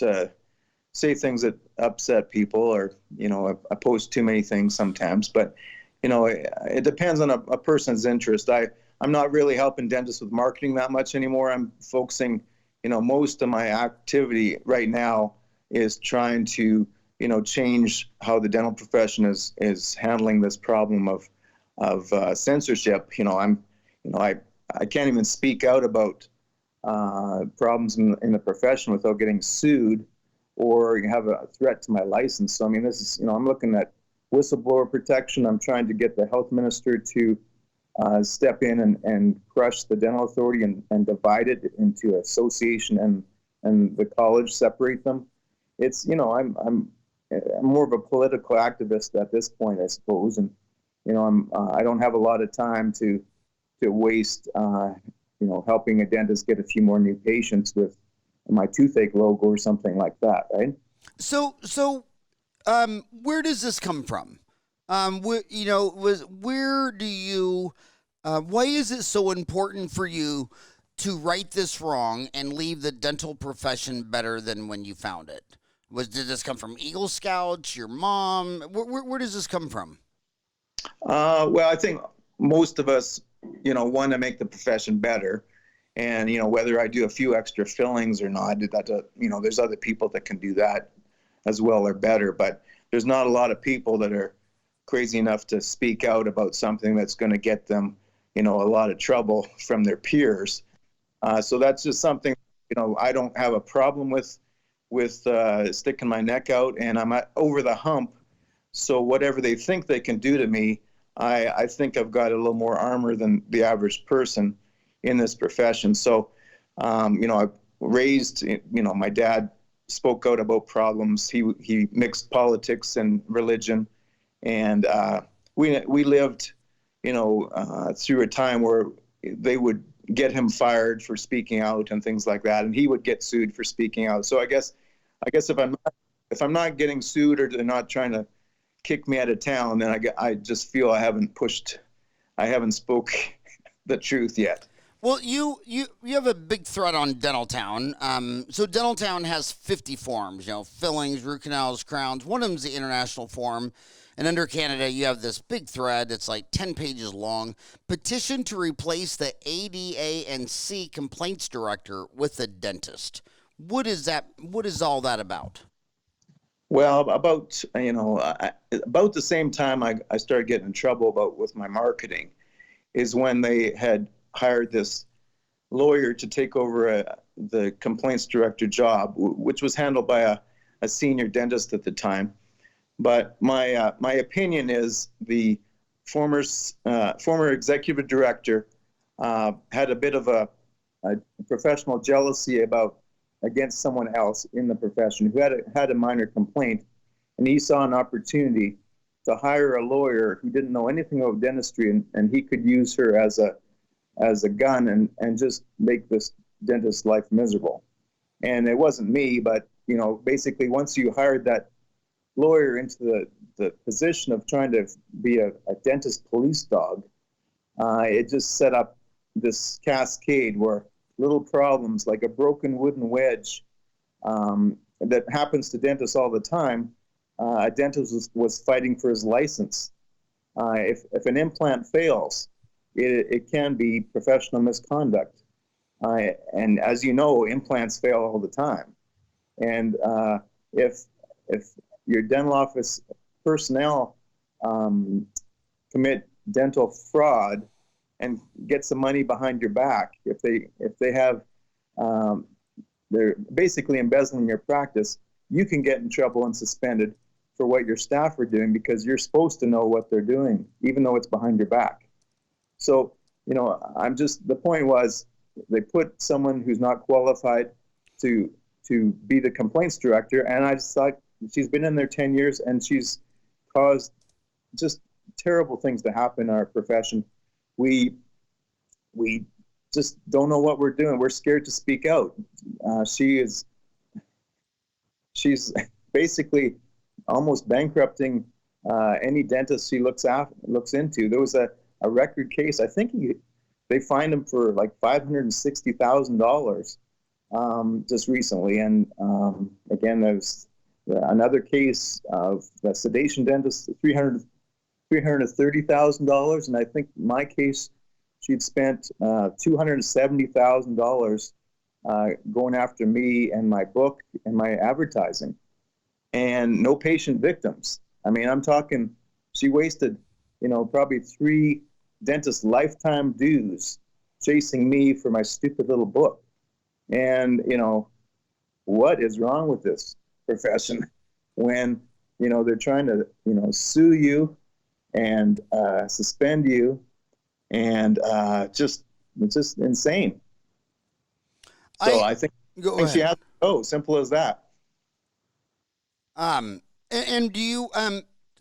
say things that upset people, or I post too many things sometimes. But it depends on a person's interest. I'm not really helping dentists with marketing that much anymore. I'm focusing, most of my activity right now is trying to, change how the dental profession is handling this problem of censorship. I can't even speak out about problems in the profession without getting sued, or you have a threat to my license. So I mean, this is, I'm looking at whistleblower protection. I'm trying to get the health minister to step in and crush the dental authority and divide it into association and the college, separate them. It's, I'm more of a political activist at this point, I suppose, and I don't have a lot of time to waste, helping a dentist get a few more new patients with my toothache logo or something like that, right? So, where does this come from? Where do you? Why is it so important for you to right this wrong and leave the dental profession better than when you found it? Did this come from Eagle Scouts, your mom? Where does this come from? Well, I think most of us, want to make the profession better. And, whether I do a few extra fillings or not, there's other people that can do that as well or better. But there's not a lot of people that are crazy enough to speak out about something that's going to get them, a lot of trouble from their peers. So that's just something, I don't have a problem with sticking my neck out, and I'm over the hump. So whatever they think they can do to me, I think I've got a little more armor than the average person in this profession. So, I raised, my dad spoke out about problems. He mixed politics and religion, and we lived, through a time where they would get him fired for speaking out and things like that, and he would get sued for speaking out. So I guess if I'm not getting sued, or they're not trying to kick me out of town, then I just feel I haven't spoke the truth yet. Well, you have a big threat on Dental Town. So Dental Town has 50 forms, fillings, root canals, crowns. One of them is the international form. And under Canada, you have this big thread. It's like 10 pages long. Petition to replace the ADA&C complaints director with a dentist. What is that? What is all that about? Well, about the same time I started getting in trouble with my marketing is when they had hired this lawyer to take over the complaints director job, which was handled by a senior dentist at the time. But my opinion is the former executive director had a bit of a professional jealousy against someone else in the profession who had a minor complaint, and he saw an opportunity to hire a lawyer who didn't know anything about dentistry, and he could use her as a gun and just make this dentist's life miserable. And it wasn't me, but basically once you hired that lawyer into the position of trying to be a dentist police dog, it just set up this cascade where little problems like a broken wooden wedge that happens to dentists all the time. A dentist was fighting for his license. If an implant fails, it can be professional misconduct. And as you know, implants fail all the time. And if your dental office personnel commit dental fraud and get some money behind your back, if they have, they're basically embezzling your practice, you can get in trouble and suspended for what your staff are doing, because you're supposed to know what they're doing, even though it's behind your back. So, the point was they put someone who's not qualified to be the complaints director, and I just thought, she's been in there 10 years and she's caused just terrible things to happen in our profession. We just don't know what we're doing. We're scared to speak out. She's basically almost bankrupting any dentist she looks into. There was a record case. I think they fined him for like $560,000 just recently. And again, there's another case of a sedation dentist, $330,000, and I think my case, she'd spent $270,000 going after me and my book and my advertising, and no patient victims. I mean, I'm talking, she wasted, probably 3 dentist lifetime dues chasing me for my stupid little book. And, what is wrong with this profession when, they're trying to, sue you and suspend you, and it's just insane. So I think she has to go. Simple as that. And do you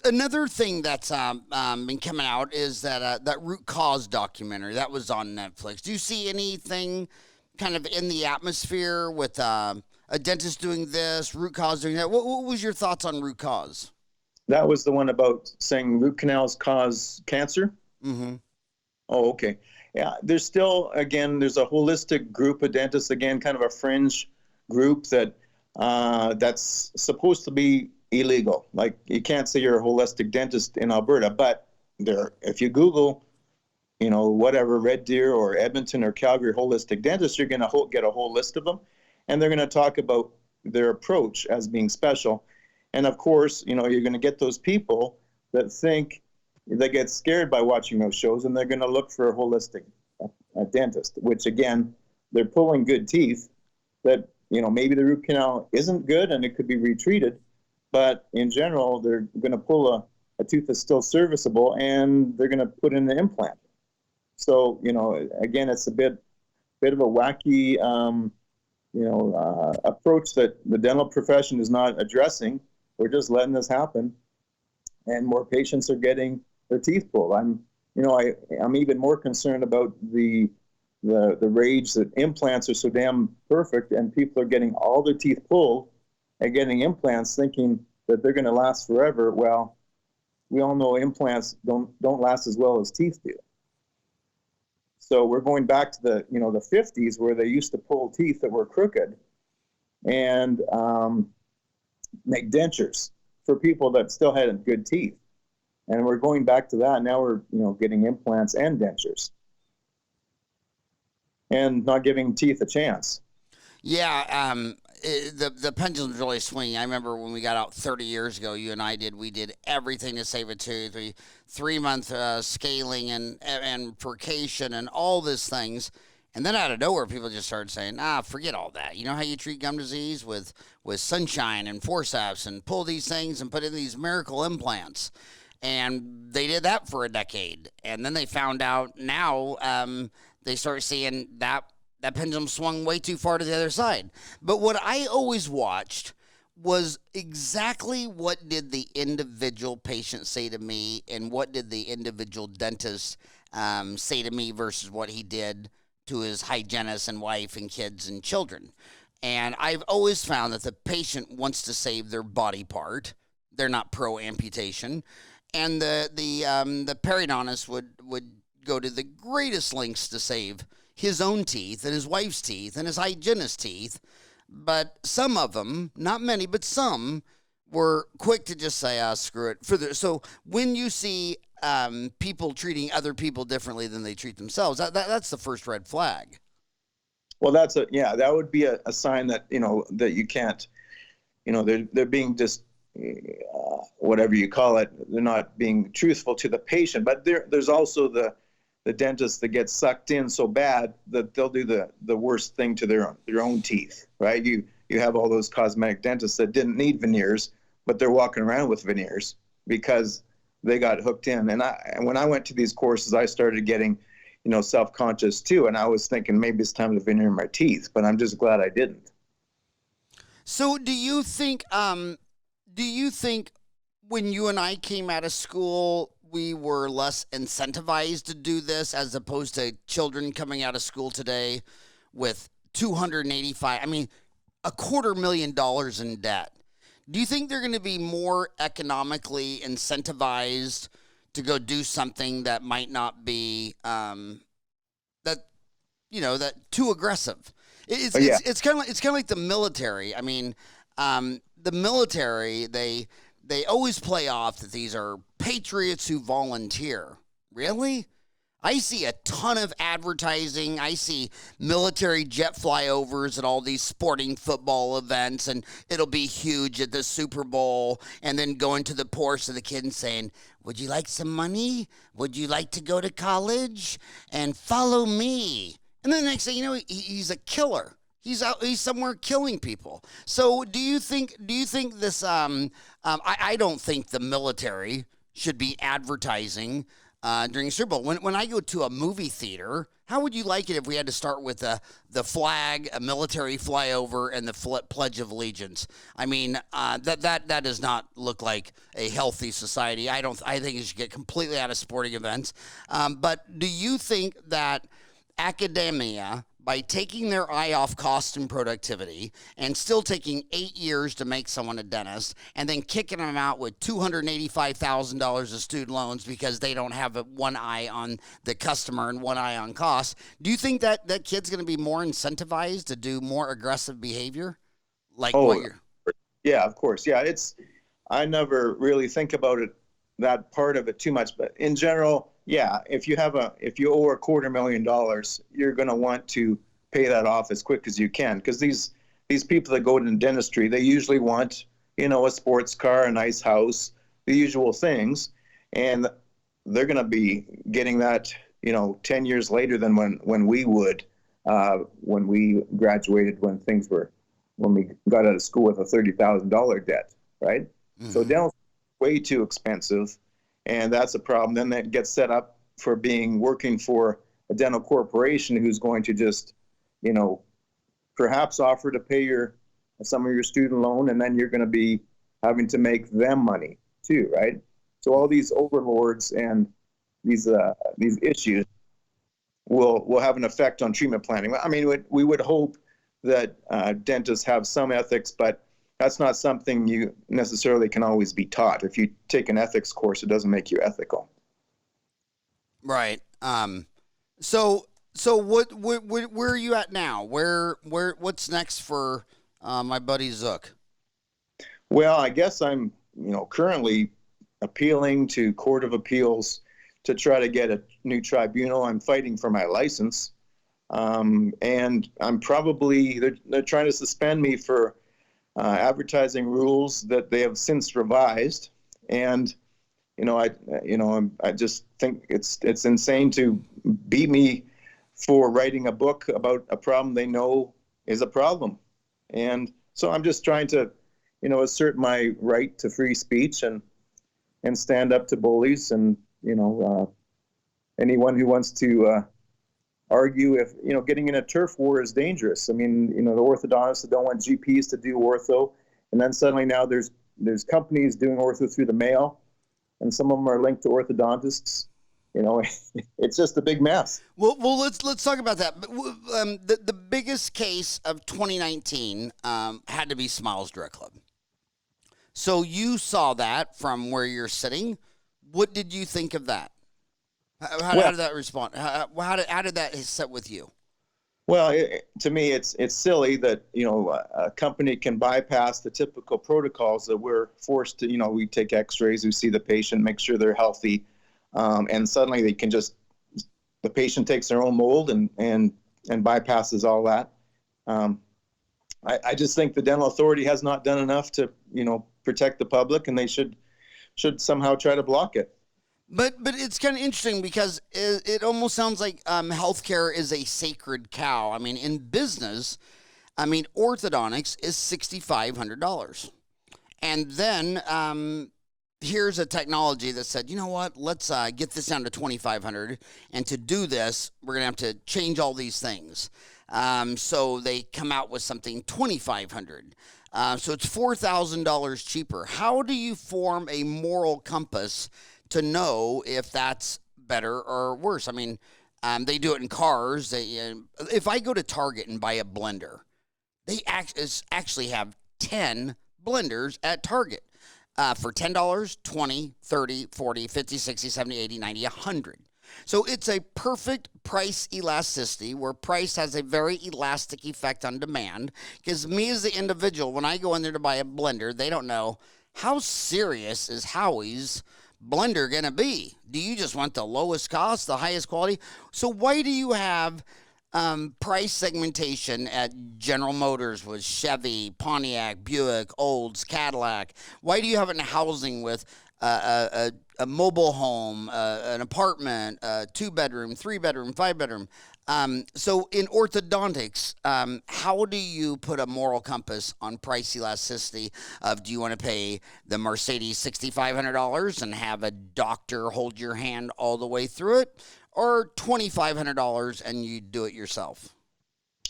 another thing that's been coming out is that root cause documentary that was on Netflix. Do you see anything kind of in the atmosphere with a dentist doing this, root cause doing that? What was your thoughts on root cause? That was the one about saying root canals cause cancer? Mm-hmm. Oh, okay. Yeah, there's still, again, there's a holistic group of dentists, again, kind of a fringe group that's supposed to be illegal. Like, you can't say you're a holistic dentist in Alberta, but if you Google, whatever, Red Deer or Edmonton or Calgary holistic dentist, you're going to get a whole list of them, and they're going to talk about their approach as being special. And of course, you're going to get those people that they get scared by watching those shows, and they're going to look for a holistic dentist, which again, they're pulling good teeth that, maybe the root canal isn't good and it could be retreated, but in general, they're going to pull a tooth that's still serviceable, and they're going to put in an implant. So, again, it's a bit of a wacky, approach that the dental profession is not addressing. We're just letting this happen, and more patients are getting their teeth pulled. I'm even more concerned about the rage that implants are so damn perfect, and people are getting all their teeth pulled and getting implants, thinking that they're going to last forever. Well, we all know implants don't last as well as teeth do. So we're going back to the 50s, where they used to pull teeth that were crooked and make dentures for people that still had good teeth. And we're going back to that. Now we're, getting implants and dentures and not giving teeth a chance. Yeah, the pendulum's really swinging. I remember when we got out 30 years ago, you and I did everything to save a tooth. 3-month scaling and percation and all these things. And then out of nowhere, people just started saying, forget all that. You know how you treat gum disease with sunshine and forceps and pull these things and put in these miracle implants. And they did that for a decade. And then they found out now they start seeing that pendulum swung way too far to the other side. But what I always watched was exactly what did the individual patient say to me and what did the individual dentist say to me versus what he did to his hygienist and wife and kids and children. And I've always found that the patient wants to save their body part. They're not pro amputation. And the periodontist would go to the greatest lengths to save his own teeth and his wife's teeth and his hygienist's teeth. But some of them, not many, but some were quick to just say, screw it. So when you see people treating other people differently than they treat themselves, that's the first red flag. Well, that would be a sign that, that you can't, they're being just, whatever you call it, they're not being truthful to the patient. But there's also the dentist that gets sucked in so bad that they'll do the worst thing to their own teeth, right? You have all those cosmetic dentists that didn't need veneers, but they're walking around with veneers because they got hooked in. And when I went to these courses, I started getting, self-conscious too. And I was thinking maybe it's time to veneer my teeth, but I'm just glad I didn't. So do you think when you and I came out of school, we were less incentivized to do this as opposed to children coming out of school today with 285, I mean, $250,000 in debt. Do you think they're going to be more economically incentivized to go do something that might not be that too aggressive? It's kind of like the military. I mean, the military, they always play off that these are patriots who volunteer. Really? I see a ton of advertising. I see military jet flyovers at all these sporting football events, and it'll be huge at the Super Bowl, and then going to the poorest of the kid and saying, would you like some money? Would you like to go to college? And follow me. And then the next thing you know, he's a killer. He's somewhere killing people. So do you think this, I don't think the military should be advertising during Super Bowl. When I go to a movie theater, how would you like it if we had to start with the flag, a military flyover, and the Pledge of Allegiance? I mean, that does not look like a healthy society. I think it should get completely out of sporting events. But do you think that academia, by taking their eye off cost and productivity and still taking 8 years to make someone a dentist and then kicking them out with $285,000 of student loans because they don't have one eye on the customer and one eye on cost, do you think that kid's going to be more incentivized to do more aggressive behavior? Yeah, of course. Yeah, I never really think about it, that part of it too much, but in general, yeah, if you owe $250,000, you're going to want to pay that off as quick as you can, because these people that go into dentistry, they usually want, a sports car, a nice house, the usual things, and they're going to be getting that, 10 years later than when we would, when we graduated, when we got out of school with a $30,000 debt, right? Mm-hmm. So dental's way too expensive. And that's a problem. Then that gets set up for working for a dental corporation who's going to just, perhaps offer to pay some of your student loan, and then you're going to be having to make them money too, right? So all these overlords and these issues will have an effect on treatment planning. I mean, we would hope that dentists have some ethics, but that's not something you necessarily can always be taught. If you take an ethics course, it doesn't make you ethical. Right. So what where are you at now? What's next for my buddy Zuk? Well, I guess I'm, currently appealing to Court of Appeals to try to get a new tribunal. I'm fighting for my license. And I'm they're trying to suspend me for advertising rules that they have since revised, and I just think it's insane to beat me for writing a book about a problem they know is a problem, and so I'm just trying to assert my right to free speech and stand up to bullies, and anyone who wants to argue if getting in a turf war is dangerous. I mean, the orthodontists that don't want GPs to do ortho, and then suddenly now there's companies doing ortho through the mail, and some of them are linked to orthodontists. It's just a big mess. Well, let's talk about that. The biggest case of 2019 had to be Smiles Direct Club. So you saw that from where you're sitting. What did you think of that? How did that respond? How did that sit with you? Well, to me, it's silly that a company can bypass the typical protocols that we're forced to. We take X-rays, we see the patient, make sure they're healthy, and suddenly the patient takes their own mold and bypasses all that. I just think the dental authority has not done enough to protect the public, and they should somehow try to block it. But it's kind of interesting because it almost sounds like healthcare is a sacred cow. I mean, in business, orthodontics is $6,500. And then here's a technology that said, you know what, let's get this down to $2,500. And to do this, we're going to have to change all these things. So they come out with something $2,500. So it's $4,000 cheaper. How do you form a moral compass to know if that's better or worse. I mean, they do it in cars. If I go to Target and buy a blender, they actually have 10 blenders at Target for $10, 20, 30, 40, 50, 60, 70, 80, 90, 100. So it's a perfect price elasticity where price has a very elastic effect on demand. Because me as the individual, when I go in there to buy a blender, they don't know how serious is Howie's blender going to be. Do you just want the lowest cost, the highest quality? So why do you have price segmentation at General Motors with Chevy, Pontiac, Buick, Olds, Cadillac? Why do you have it in housing with a mobile home, an apartment, 2-bedroom, 3-bedroom, 5-bedroom? So in orthodontics, how do you put a moral compass on price elasticity of, do you want to pay the Mercedes $6,500 and have a doctor hold your hand all the way through it, or $2,500 and you do it yourself?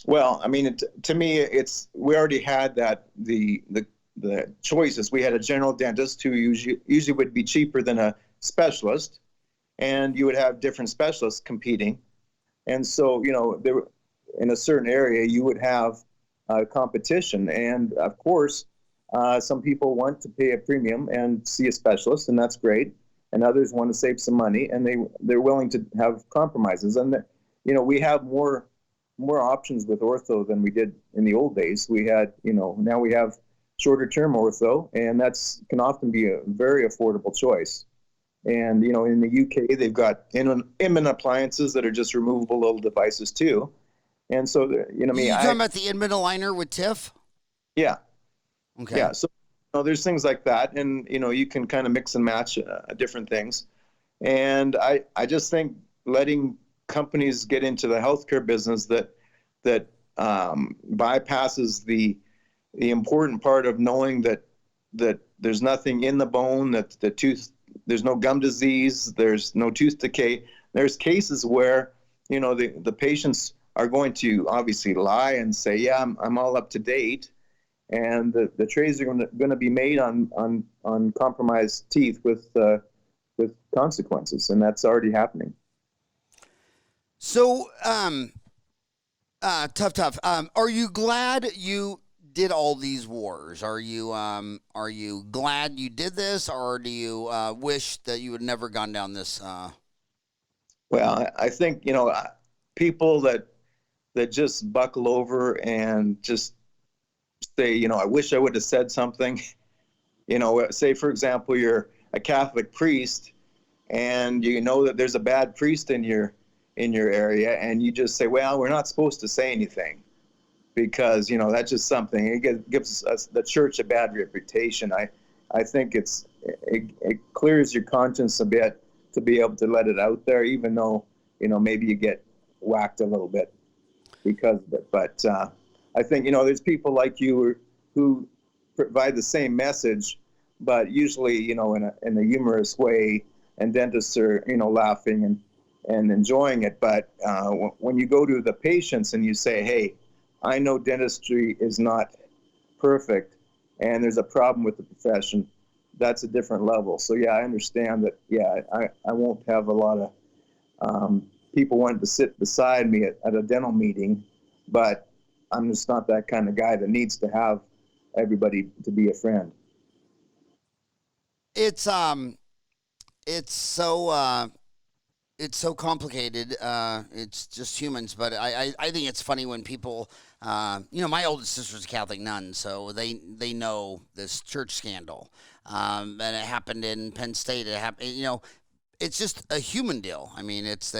Well, I mean, to me, we already had that the choices. We had a general dentist who usually would be cheaper than a specialist, and you would have different specialists competing. And so, there in a certain area, you would have competition. And of course, some people want to pay a premium and see a specialist, and that's great. And others want to save some money, and they're willing to have compromises. And we have more options with ortho than we did in the old days. We had, now we have shorter term ortho, and can often be a very affordable choice. And in the UK, they've got Inman appliances that are just removable little devices too. And so, you talking about the Inman aligner with TIFF? Yeah. Okay. Yeah. So there's things like that, and you can kind of mix and match different things. And I just think letting companies get into the healthcare business that bypasses the important part of knowing that there's nothing in the bone, that the tooth, there's no gum disease, there's no tooth decay. There's cases where the patients are going to obviously lie and say, yeah, I'm all up to date, and the trays are going to be made on compromised teeth with consequences, and that's already happening. So, tough. Are you glad you did all these wars? Are you glad you did this, or do you wish that you had never gone down this? Well, I think people that just buckle over and just say, I wish I would have said something. Say for example, you're a Catholic priest, and that there's a bad priest in your area, and you just say, well, we're not supposed to say anything, because that's just something, it gives us, the church, a bad reputation. I think it clears your conscience a bit to be able to let it out there, even though maybe you get whacked a little bit because of it. But I think there's people like you who provide the same message, but usually in a humorous way, and dentists are laughing and enjoying it. But when you go to the patients and you say, hey, I know dentistry is not perfect, and there's a problem with the profession, that's a different level. So yeah, I understand that. Yeah, I won't have a lot of people wanting to sit beside me at a dental meeting, but I'm just not that kind of guy that needs to have everybody to be a friend. It's so complicated. It's just humans, but I think it's funny when people, my oldest sister's a Catholic nun, so they know this church scandal, and it happened in Penn State. It happened, it's just a human deal. I mean, it's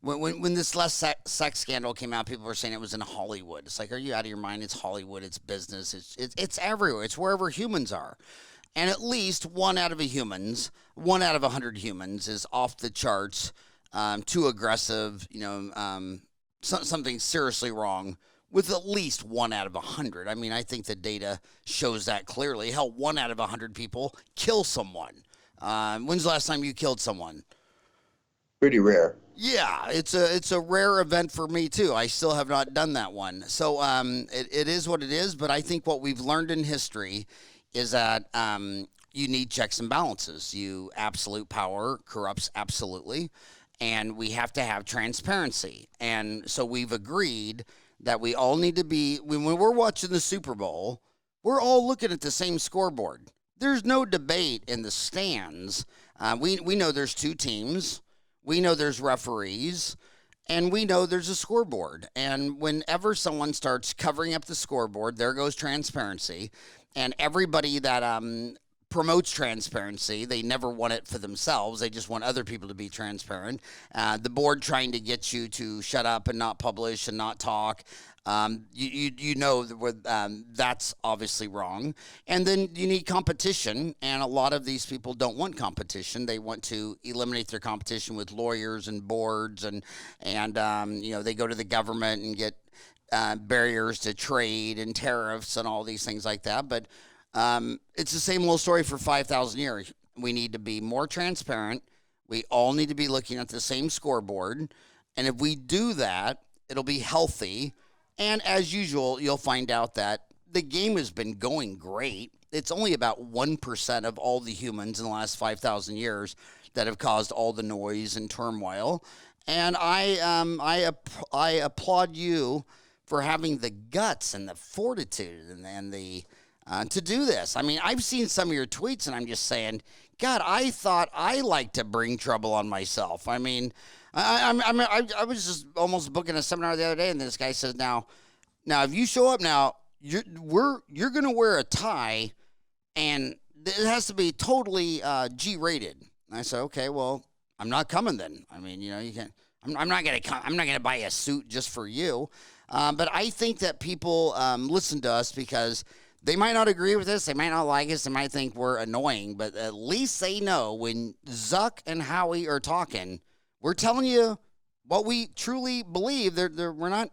when this last sex scandal came out, people were saying it was in Hollywood. It's like, are you out of your mind? It's Hollywood. It's business. It's everywhere. It's wherever humans are. And at least one out of 100 humans is off the charts, too aggressive, something seriously wrong with at least 1 out of 100. I mean, I think the data shows that clearly. Hell, 1 out of 100 people kill someone. When's the last time you killed someone? Pretty rare. Yeah, it's a rare event for me too. I still have not done that one. So it is what it is, but I think what we've learned in history is that you need checks and balances. Absolute power corrupts absolutely, and we have to have transparency. And so we've agreed that we all need to be, when we're watching the Super Bowl, we're all looking at the same scoreboard. There's no debate in the stands. We know there's two teams. We know there's referees. And we know there's a scoreboard. And whenever someone starts covering up the scoreboard, there goes transparency. And everybody that promotes transparency, they never want it for themselves. They just want other people to be transparent. The board trying to get you to shut up and not publish and not talk. You know that's obviously wrong. And then you need competition, and a lot of these people don't want competition. They want to eliminate their competition with lawyers and boards, and they go to the government and get barriers to trade and tariffs and all these things like that. But it's the same old story for 5,000 years. We need to be more transparent. We all need to be looking at the same scoreboard. And if we do that, it'll be healthy. And as usual, you'll find out that the game has been going great. It's only about 1% of all the humans in the last 5,000 years that have caused all the noise and turmoil. And I applaud you for having the guts and the fortitude and the to do this. I mean, I've seen some of your tweets, and I'm just saying, God, I thought I liked to bring trouble on myself. I mean, I was just almost booking a seminar the other day, and this guy says, now if you show up now, you're gonna wear a tie, and it has to be totally G-rated. And I said, okay, well, I'm not coming then. I mean, you can't. I'm not gonna come. I'm not gonna buy a suit just for you. But I think that people listen to us because they might not agree with us. They might not like us. They might think we're annoying. But at least they know when Zuck and Howie are talking, we're telling you what we truly believe. We're not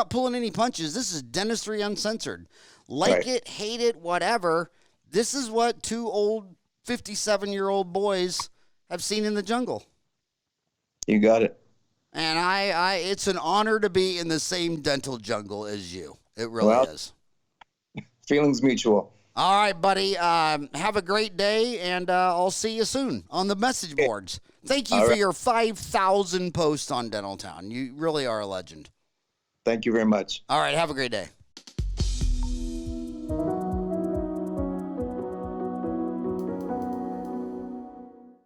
pulling any punches. This is Dentistry Uncensored. Like it, hate it, whatever. This is what two old 57-year-old boys have seen in the jungle. You got it. And it's an honor to be in the same dental jungle as you. It really is. Feelings mutual. All right, buddy. Have a great day, and I'll see you soon on the message boards. Thank you for your 5,000 posts on Dental Town. You really are a legend. Thank you very much. All right, have a great day.